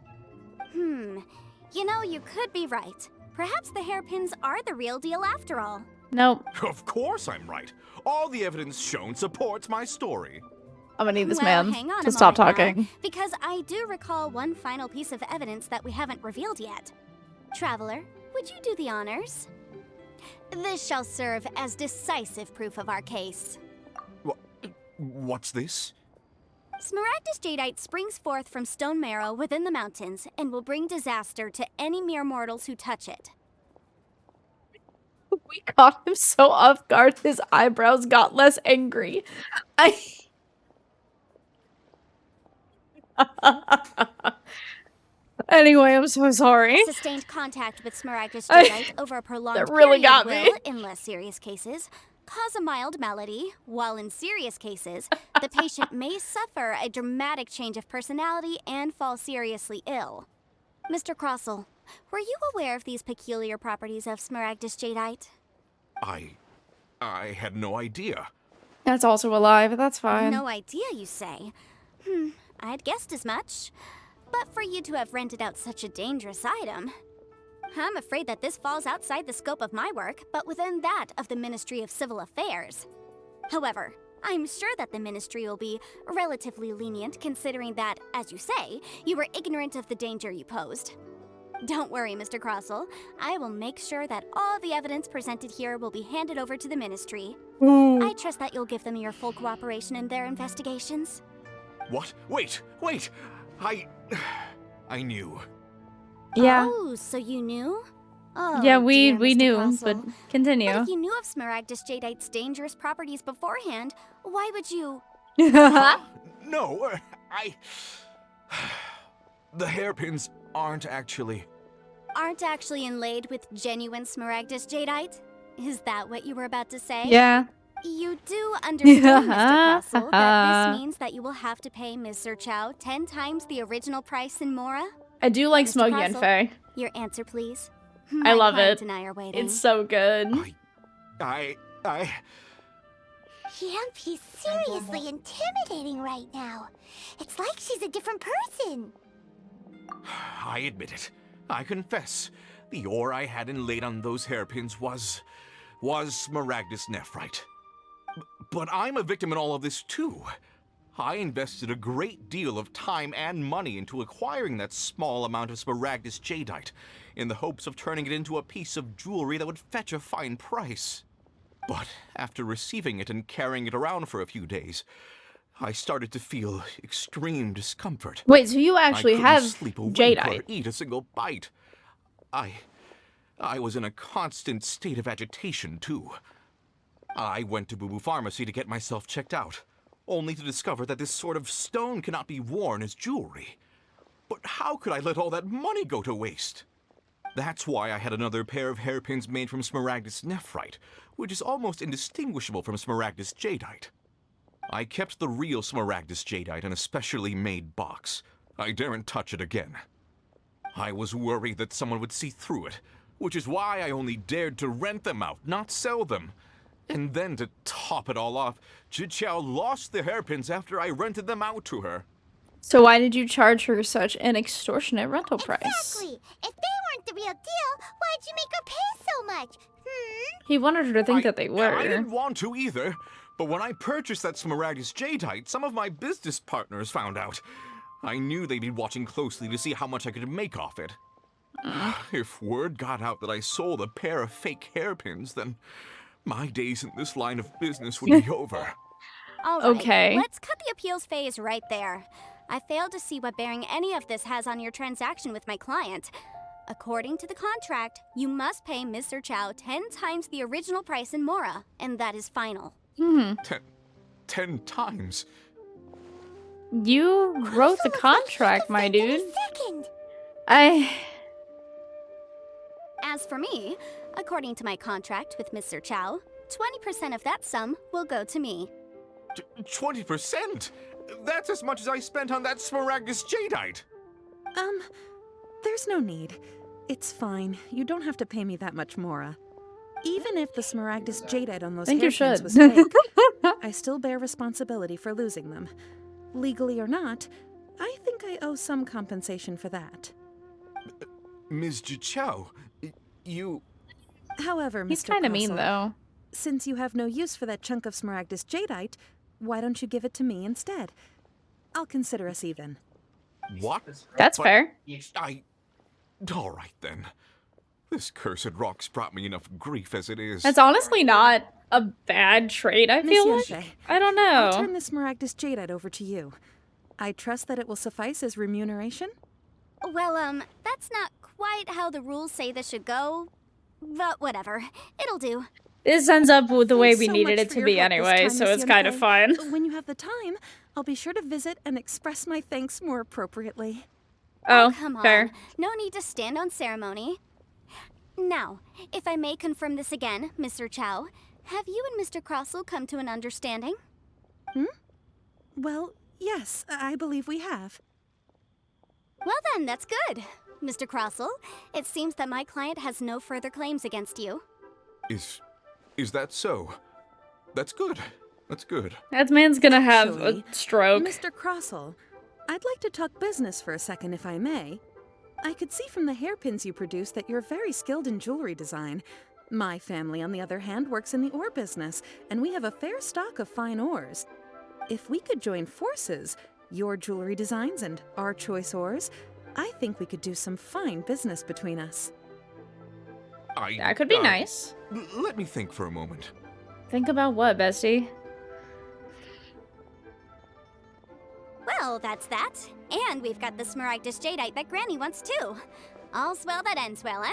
You know, you could be right. Perhaps the hairpins are the real deal after all. Nope. Of course I'm right. All the evidence shown supports my story. I'm gonna need this Well, man hang on to a stop moment now, talking. because I do recall one final piece of evidence that we haven't revealed yet. Traveler, would you do the honors? This shall serve as decisive proof of our case. What's this? Smaragdus jadeite springs forth from stone marrow within the mountains and will bring disaster to any mere mortals who touch it. We caught him so off guard, his eyebrows got less angry. Anyway, I'm so sorry. Sustained contact with Smaragdus jadeite over a prolonged That really period got will, me. in less serious cases, cause a mild malady, while in serious cases, the patient may suffer a dramatic change of personality and fall seriously ill. Mr. Crossell, were you aware of these peculiar properties of Smaragdus jadeite? I had no idea. That's also a lie, but that's fine. No idea, you say? I'd guessed as much. But for you to have rented out such a dangerous item, I'm afraid that this falls outside the scope of my work, but within that of the Ministry of Civil Affairs. However, I'm sure that the Ministry will be relatively lenient considering that, as you say, you were ignorant of the danger you posed. Don't worry, Mr. Crossell. I will make sure that all the evidence presented here will be handed over to the Ministry. I trust that you'll give them your full cooperation in their investigations. What? Wait! I knew. Yeah. Oh, so you knew? Oh, Yeah, we dear Mr. knew, Crossell. but continue. But if you knew of Smaragdus jadeite's dangerous properties beforehand, why would you? No, the hairpins aren't actually inlaid with genuine Smaragdus jadeite? Is that what you were about to say? Yeah. You do understand, Mr. Crossell, that this means that you will have to pay Ms. Sir Chow 10 times the original price in Mora? I do like Mr. Smoggy and Crossell, Faye. Your answer, please. I My love client it. and I are waiting. It's so good. I Yep, he's seriously intimidating right now. It's like she's a different person. I admit it. I confess. The ore I had inlaid on those hairpins was Smaragdus nephrite. But I'm a victim in all of this too. I invested a great deal of time and money into acquiring that small amount of Smaragdus jadeite in the hopes of turning it into a piece of jewelry that would fetch a fine price. But after receiving it and carrying it around for a few days, I started to feel extreme discomfort. Wait, so you actually I couldn't have sleep a wink jadeite? or eat a single bite. I was in a constant state of agitation too. I went to Boo Boo Pharmacy to get myself checked out, only to discover that this sort of stone cannot be worn as jewelry. But how could I let all that money go to waste? That's why I had another pair of hairpins made from Smaragdus nephrite, which is almost indistinguishable from Smaragdus jadeite. I kept the real Smaragdus jadeite in a specially made box. I daren't touch it again. I was worried that someone would see through it, which is why I only dared to rent them out, not sell them. And then to top it all off, Jiqiao lost the hairpins after I rented them out to her. So why did you charge her such an extortionate rental price? Exactly. If they weren't the real deal, why'd you make her pay so much? He wanted her to think that they were. I didn't want to either, but when I purchased that Smaragdus jadeite, some of my business partners found out. I knew they'd be watching closely to see how much I could make off it. If word got out that I sold a pair of fake hairpins, then my days in this line of business would be over. All right, Okay. let's cut the appeals phase right there. I failed to see what bearing any of this has on your transaction with my client. According to the contract, you must pay Mr. Chow 10 times the original price in Mora, and that is final. 10 times? You wrote the contract, my dude. Second. As for me, according to my contract with Mr. Chow, 20% of that sum will go to me. 20%? That's as much as I spent on that Smaragdus jadeite. There's no need. It's fine. You don't have to pay me that much, Mora. Even if the Smaragdus jadeite on those Think you hairpins should. was fake, I still bear responsibility for losing them. Legally or not, I think I owe some compensation for that. Ms. Jiqiao, you... However, He's Mr. kind of mean, Crossell, though. since you have no use for that chunk of Smaragdus jadeite, why don't you give it to me instead? I'll consider us even. What? That's But fair. All right then. This cursed rock's brought me enough grief as it is. That's honestly not a bad trait, I Miss feel like. Yanfei, I don't I'll know. turn this Smaragdus Jadeite over to you. I trust that it will suffice as remuneration? Well, that's not quite how the rules say this should go. But whatever. It'll do. This ends up with the way Thanks we so needed much it for to your be help this anyway, time, so Miss it's kind of Yanfei. fun. When you have the time, I'll be sure to visit and express my thanks more appropriately. Oh, Come on. fair. No need to stand on ceremony. Now, if I may confirm this again, Mr. Chow, have you and Mr. Crossell come to an understanding? Well, yes, I believe we have. Well then, that's good. Mr. Crossell, it seems that my client has no further claims against you. Is that so? That's good. That's good. That man's gonna have Actually, a stroke. Mr. Crossell, I'd like to talk business for a second, if I may. I could see from the hairpins you produce that you're very skilled in jewelry design. My family, on the other hand, works in the ore business, and we have a fair stock of fine ores. If we could join forces, your jewelry designs and our choice ores, I think we could do some fine business between us. That could be nice. Let me think for a moment. Think about what, bestie? Well, that's that. And we've got the Smaragdus Jadeite that Granny wants too. All's well that ends well, eh?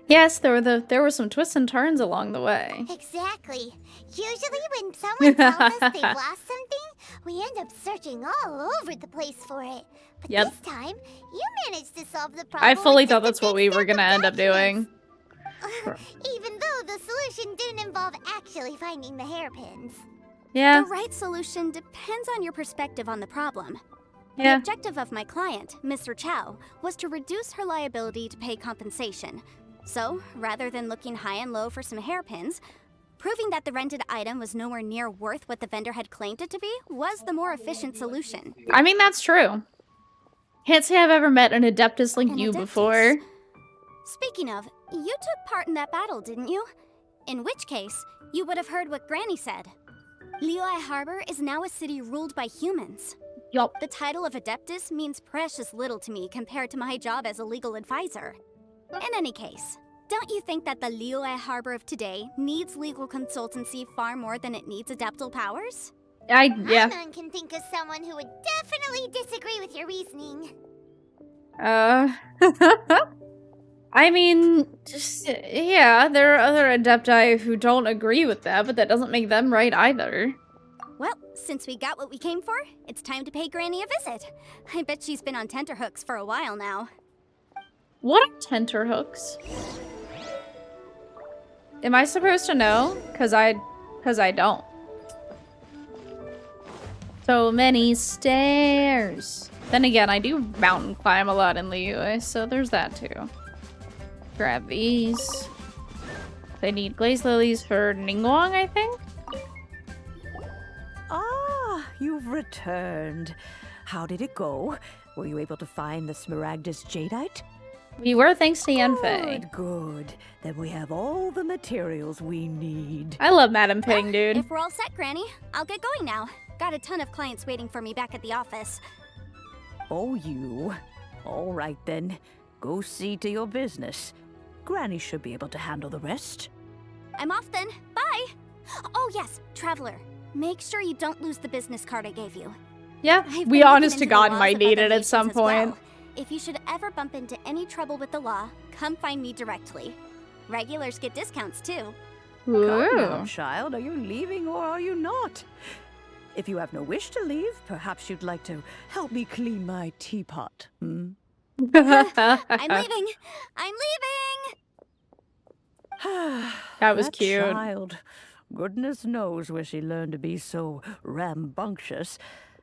Yes, there were some twists and turns along the way. Exactly. Usually when someone tells us they've lost something, we end up searching all over the place for it. But Yep. this time, you managed to solve the problem. I fully with thought just that's a what big we were stack of gonna end up doing. documents. Even though the solution didn't involve actually finding the hairpins. Yeah, The right solution depends on your perspective on the problem. The yeah. objective of my client, Mr. Chow, was to reduce her liability to pay compensation. So, rather than looking high and low for some hairpins, proving that the rented item was nowhere near worth what the vendor had claimed it to be was the more efficient solution. I mean, that's true. Can't say I've ever met an Adeptus like An you Adeptus? before. Speaking of, you took part in that battle, didn't you? In which case, you would have heard what Granny said. Liyue Harbor is now a city ruled by humans. Yup. The title of Adeptus means precious little to me compared to my job as a legal advisor. In any case, don't you think that the Liyue Harbor of today needs legal consultancy far more than it needs adeptal powers? Yeah. Anon can think of someone who would definitely disagree with your reasoning. I mean, just, yeah, there are other Adepti who don't agree with that, but that doesn't make them right either. Well, since we got what we came for, it's time to pay Granny a visit. I bet she's been on tenterhooks for a while now. What are tenterhooks? Am I supposed to know? Cause I don't. So many stairs. Then again, I do mountain climb a lot in Liyue, so there's that too. Grab these. They need glaze lilies for Ningguang, I think? Ah, you've returned. How did it go? Were you able to find the Smaragdus Jadeite? We were, thanks to Yanfei. Good, good. Then we have all the materials we need. I love Madam Ping, dude. If we're all set, Granny, I'll get going now. Got a ton of clients waiting for me back at the office. Oh, you. All right, then. Go see to your business. Granny should be able to handle the rest. I'm off then. Bye! Oh yes, Traveler. Make sure you don't lose the business card I gave you. Yeah, I've we been honest looking to into the God laws might of need other it at some nations as well. point. If you should ever bump into any trouble with the law, come find me directly. Regulars get discounts too. Come now, Ooh. child. Are you leaving or are you not? If you have no wish to leave, perhaps you'd like to help me clean my teapot. Hmm? I'm leaving! I'm leaving! That was cute. Child. Goodness knows where she learned to be so rambunctious.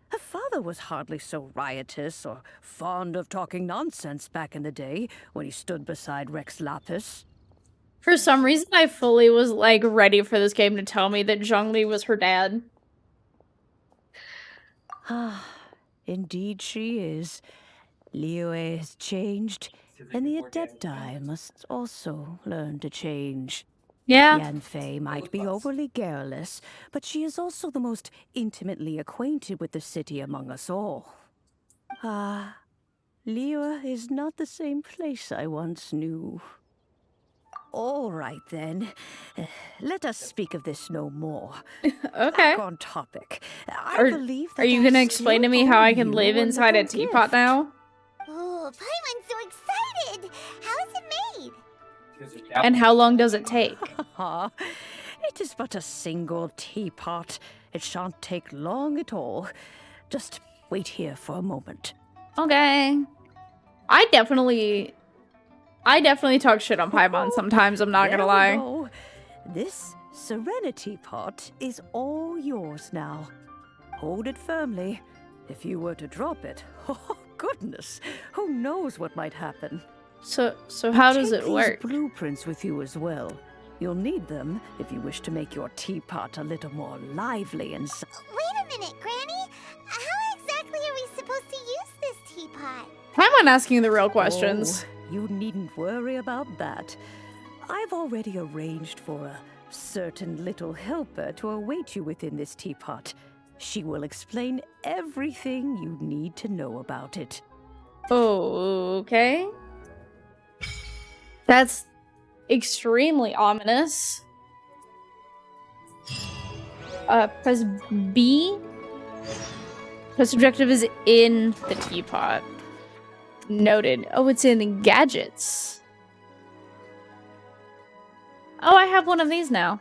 Her father was hardly so riotous or fond of talking nonsense back in the day when he stood beside Rex Lapis. For some reason, I fully was, like, ready for this game to tell me that Zhongli was her dad. Ah, indeed she is. Liyue has changed, and the Adepti must also learn to change. Yeah. Yanfei might be overly garrulous, but she is also the most intimately acquainted with the city among us all. Ah, Liyue is not the same place I once knew. All right, then. Let us speak of this no more. Okay. Back on topic. I Are, believe that are you I gonna explain to still me how owe I can you live a inside a little teapot gift. now? Oh, Paimon's so excited! How is it made? And how long does it take? It is but a single teapot. It shan't take long at all. Just wait here for a moment. Okay. I definitely talk shit on Paimon sometimes, I'm not gonna There we lie. go. This Serenity Pot is all yours now. Hold it firmly. If you were to drop it, oh goodness, who knows what might happen. So how does Take it these work? blueprints with you as well. You'll need them if you wish to make your teapot a little more lively and Wait a minute, Granny. How exactly are we supposed to use this teapot? Paimon asking the real questions. Oh, you needn't worry about that. I've already arranged for a certain little helper to await you within this teapot. She will explain everything you need to know about it. Okay. That's extremely ominous. Press B. Press objective is in the teapot. Noted. Oh, it's in gadgets. Oh, I have one of these now.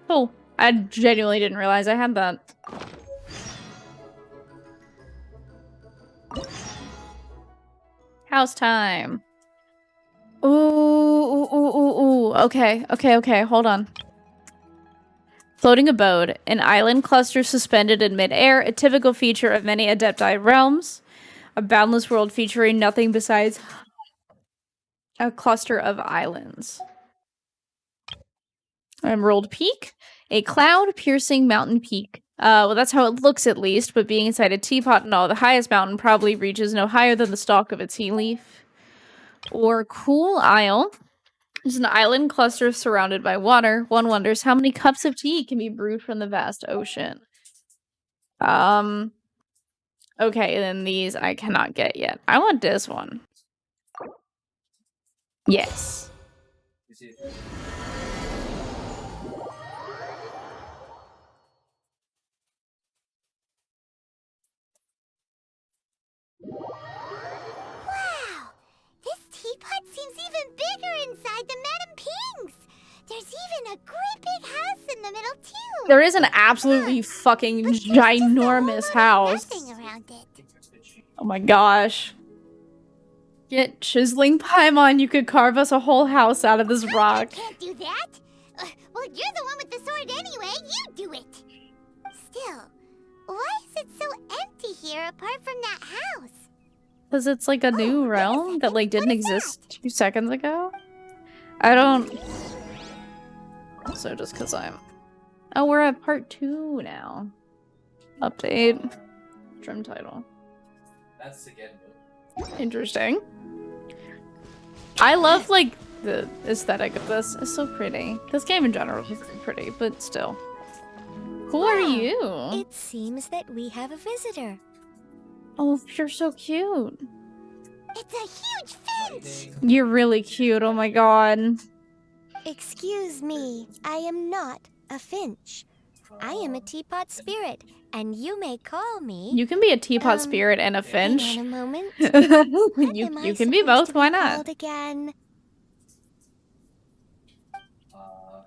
Oh, I genuinely didn't realize I had that. House time. Ooh. Okay. Hold on. Floating abode, an island cluster suspended in midair, a typical feature of many Adepti realms. A boundless world featuring nothing besides a cluster of islands. Emerald Peak, a cloud-piercing mountain peak. Well, that's how it looks at least, but being inside a teapot and all, the highest mountain probably reaches no higher than the stalk of a tea leaf. Or Cool Isle. It's an island cluster surrounded by water. One wonders how many cups of tea can be brewed from the vast ocean. Okay, then these I cannot get yet. I want this one. Yes. Wow! This teapot seems even bigger inside than Madame Ping's. There's even a great big house in the middle, too. There is an absolutely fucking But there's just a ginormous whole lot of house. nothing around it. Oh my gosh. Get chiseling Paimon, you could carve us a whole house out of this I rock. can't do that. Well, you're the one with the sword anyway. You do it. Still, why is it so empty here apart from that house? Because it's like a new wait a realm that second. like didn't What is exist that? 2 seconds ago. I don't... Also, just because I'm... Oh, we're at part 2 now. Update. Trim title. That's again. Interesting. I love, like, the aesthetic of this. It's so pretty. This game in general is very pretty, but still. Who are you? It seems that we have a visitor. Oh, you're so cute. It's a huge finch. You're really cute. Oh my god. Excuse me, I am not a finch. I am a teapot spirit, and you may call me. You can be a teapot spirit and a finch. Hang on a moment. What am I you can be supposed both. to Why called not? again?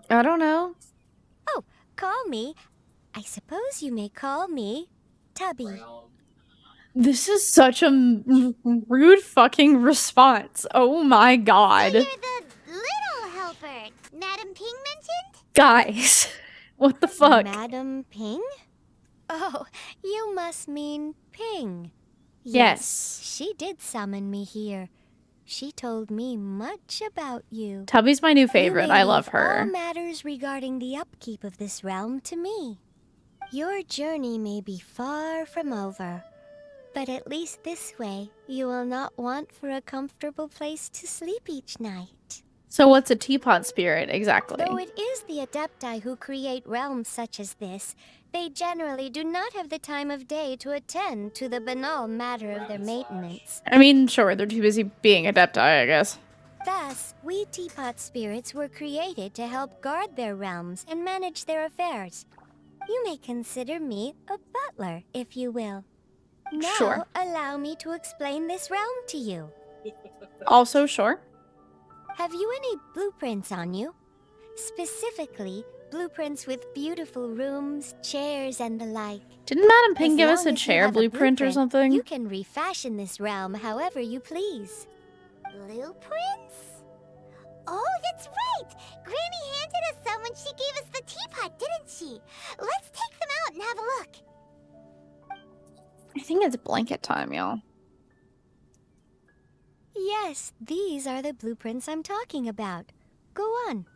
I don't know. Oh, call me. I suppose you may call me Tubby. This is such a rude fucking response. Oh my god. You're the little helper Madame Ping mentioned? Guys, what the fuck? Madam Ping? Oh, you must mean Ping. Yes. She did summon me here. She told me much about you. Tubby's my new favorite. You may I love leave all her. matters regarding the upkeep of this realm to me. Your journey may be far from over, but at least this way you will not want for a comfortable place to sleep each night. So what's a teapot spirit exactly? Though it is the Adepti who create realms such as this, they generally do not have the time of day to attend to the banal matter of their maintenance. I mean, sure, they're too busy being adepti, I guess. Thus, we Teapot spirits were created to help guard their realms and manage their affairs. You may consider me a butler, if you will. Now, Sure. allow me to explain this realm to you. Also, sure. Have you any blueprints on you? Specifically, blueprints with beautiful rooms, chairs, and the like. Didn't Madam Ping As give us long a as you chair have a blueprint or something? You can refashion this realm however you please. Blueprints? Oh, that's right! Granny handed us some when she gave us the teapot, didn't she? Let's take them out and have a look. I think it's blanket time, y'all. Yes, these are the blueprints I'm talking about. Go on,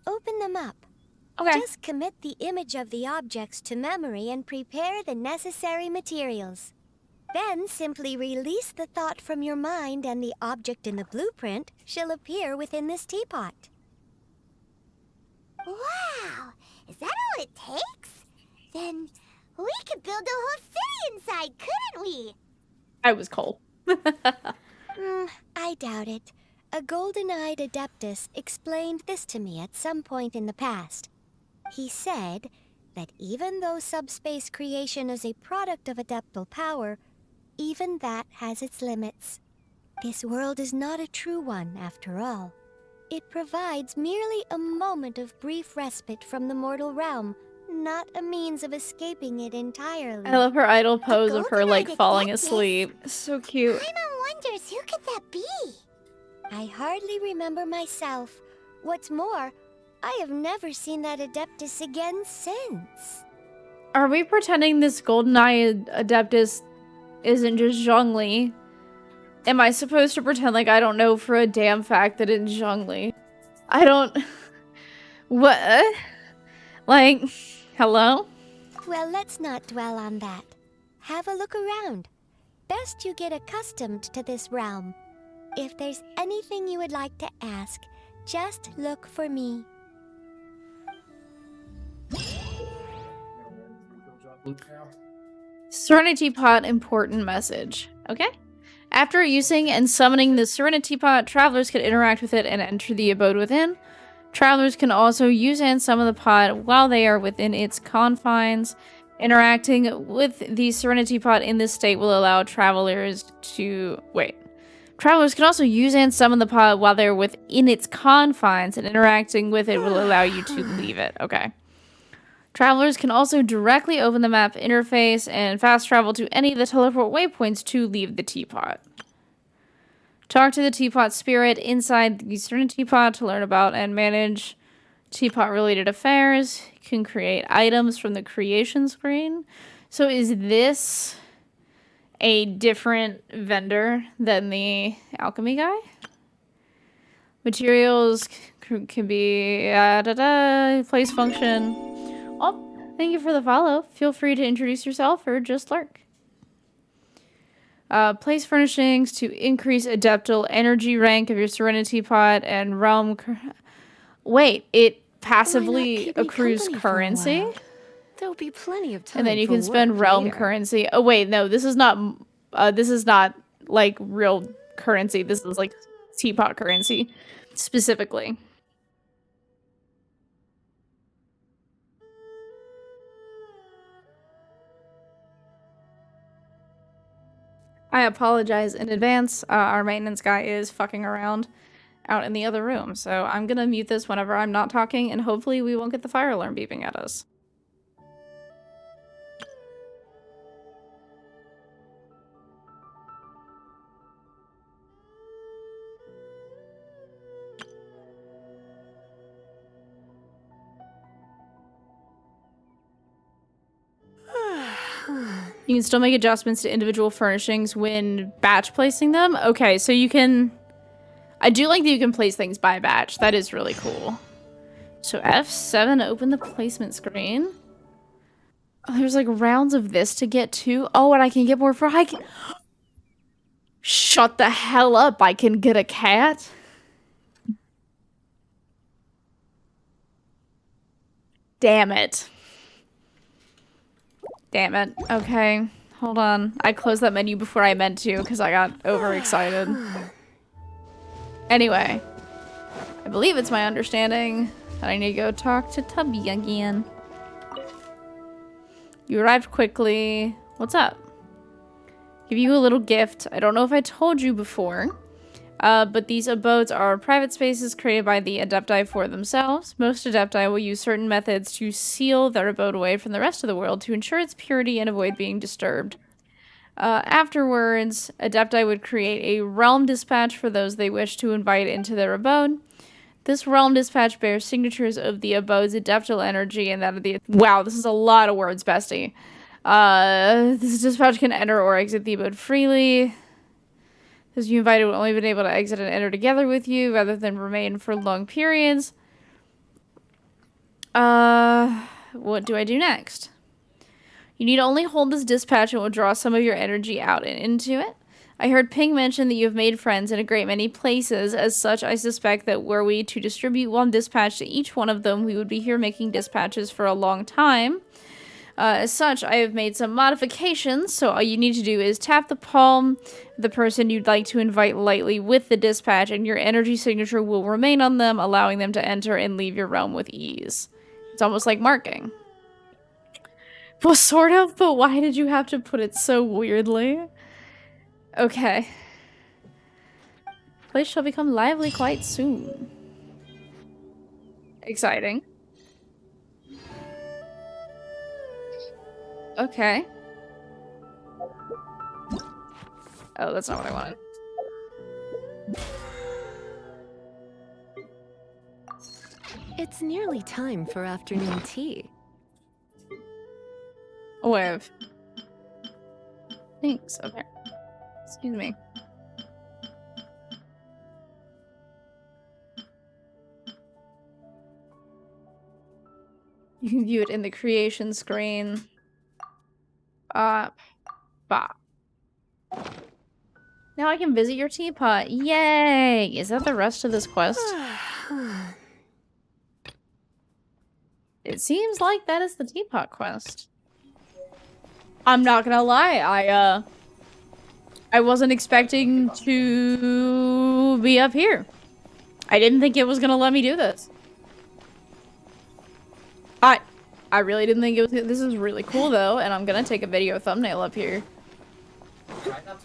open them up. Okay. Just commit the image of the objects to memory and prepare the necessary materials. Then simply release the thought from your mind and the object in the blueprint shall appear within this teapot. Wow! Is that all it takes? Then we could build a whole city inside, couldn't we? I was cold. I doubt it. A golden-eyed adeptus explained this to me at some point in the past. He said that even though subspace creation is a product of adeptal power, even that has its limits. This world is not a true one, after all. It provides merely a moment of brief respite from the mortal realm, not a means of escaping it entirely. I love her idle pose of her, like, golden-eyed falling adeptus? asleep. So cute. Paimon wonders who could that be? I hardly remember myself. What's more, I have never seen that adeptus again since. Are we pretending this golden-eyed adeptus isn't just Zhongli? Am I supposed to pretend like I don't know for a damn fact that it's Zhongli? I don't... What? Like, hello? Well, let's not dwell on that. Have a look around. Best you get accustomed to this realm. If there's anything you would like to ask, just look for me. Serenity Pot important message. Okay. After using and summoning the Serenity Pot, travelers can interact with it and enter the abode within. Travelers can also use and summon the pot while they are within its confines. Interacting with the Serenity Pot in this state will allow travelers to... Wait. Travelers can also use and summon the pot while they're within its confines, and interacting with it will allow you to leave it. Okay. Travelers can also directly open the map interface and fast travel to any of the teleport waypoints to leave the teapot. Talk to the teapot spirit inside the Serenity Pot to learn about and manage teapot-related affairs. You can create items from the creation screen. So is this a different vendor than the alchemy guy? Materials can be place function. Oh, thank you for the follow. Feel free to introduce yourself or just lurk. Place furnishings to increase adeptal energy rank of your Serenity Pot and realm. Wait, it passively accrues currency? There'll be plenty of time. And then you for can spend work realm later. currency. Oh wait, no, this is not like real currency. This is like teapot currency specifically. I apologize in advance. Our maintenance guy is fucking around out in the other room, so I'm gonna mute this whenever I'm not talking, and hopefully we won't get the fire alarm beeping at us. You can still make adjustments to individual furnishings when batch placing them. Okay, so you can... I do like that you can place things by batch. That is really cool. So F7, open the placement screen. Oh, there's like rounds of this to get to. Oh, and I can get more for... I can... Shut the hell up. I can get a cat. Damn it. Damn it. Okay. Hold on. I closed that menu before I meant to because I got overexcited. Anyway. believe it's my understanding that I need to go talk to Tubby again. You arrived quickly. What's up? Give you a little gift. I don't know if I told you before, but these abodes are private spaces created by the Adepti for themselves. Most Adepti will use certain methods to seal their abode away from the rest of the world to ensure its purity and avoid being disturbed. Afterwards, Adepti would create a realm dispatch for those they wish to invite into their abode. This realm dispatch bears signatures of the abode's adeptal energy and that of the— Wow, this is a lot of words, bestie. This dispatch can enter or exit the abode freely. Those you invited will only be able to exit and enter together with you rather than remain for long periods. What do I do next? You need to only hold this dispatch and it will draw some of your energy out and into it. I heard Ping mention that you have made friends in a great many places. As such, I suspect that were we to distribute one dispatch to each one of them, we would be here making dispatches for a long time. As such, I have made some modifications, so all you need to do is tap the palm of the person you'd like to invite lightly with the dispatch, and your energy signature will remain on them, allowing them to enter and leave your realm with ease. It's almost like marking. Well, sort of, but why did you have to put it so weirdly? Okay. Place shall become lively quite soon. Exciting. Okay. Oh, that's not what I wanted. It's nearly time for afternoon tea. Oh, I have thanks. Okay. Excuse me. You can view it in the creation screen. Bah. Now I can visit your teapot. Yay! Is that the rest of this quest? It seems like that is the teapot quest. I'm not gonna lie, I wasn't expecting to be up here. I didn't think it was gonna let me do this. I really didn't think it was— this is really cool though, and I'm gonna take a video thumbnail up here.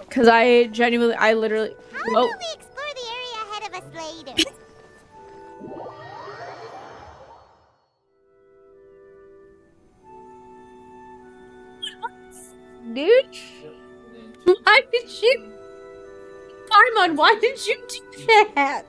Cause I genuinely— I literally— How about we explore the area ahead of us later? Dude? Why did you— Paimon, why did you do that?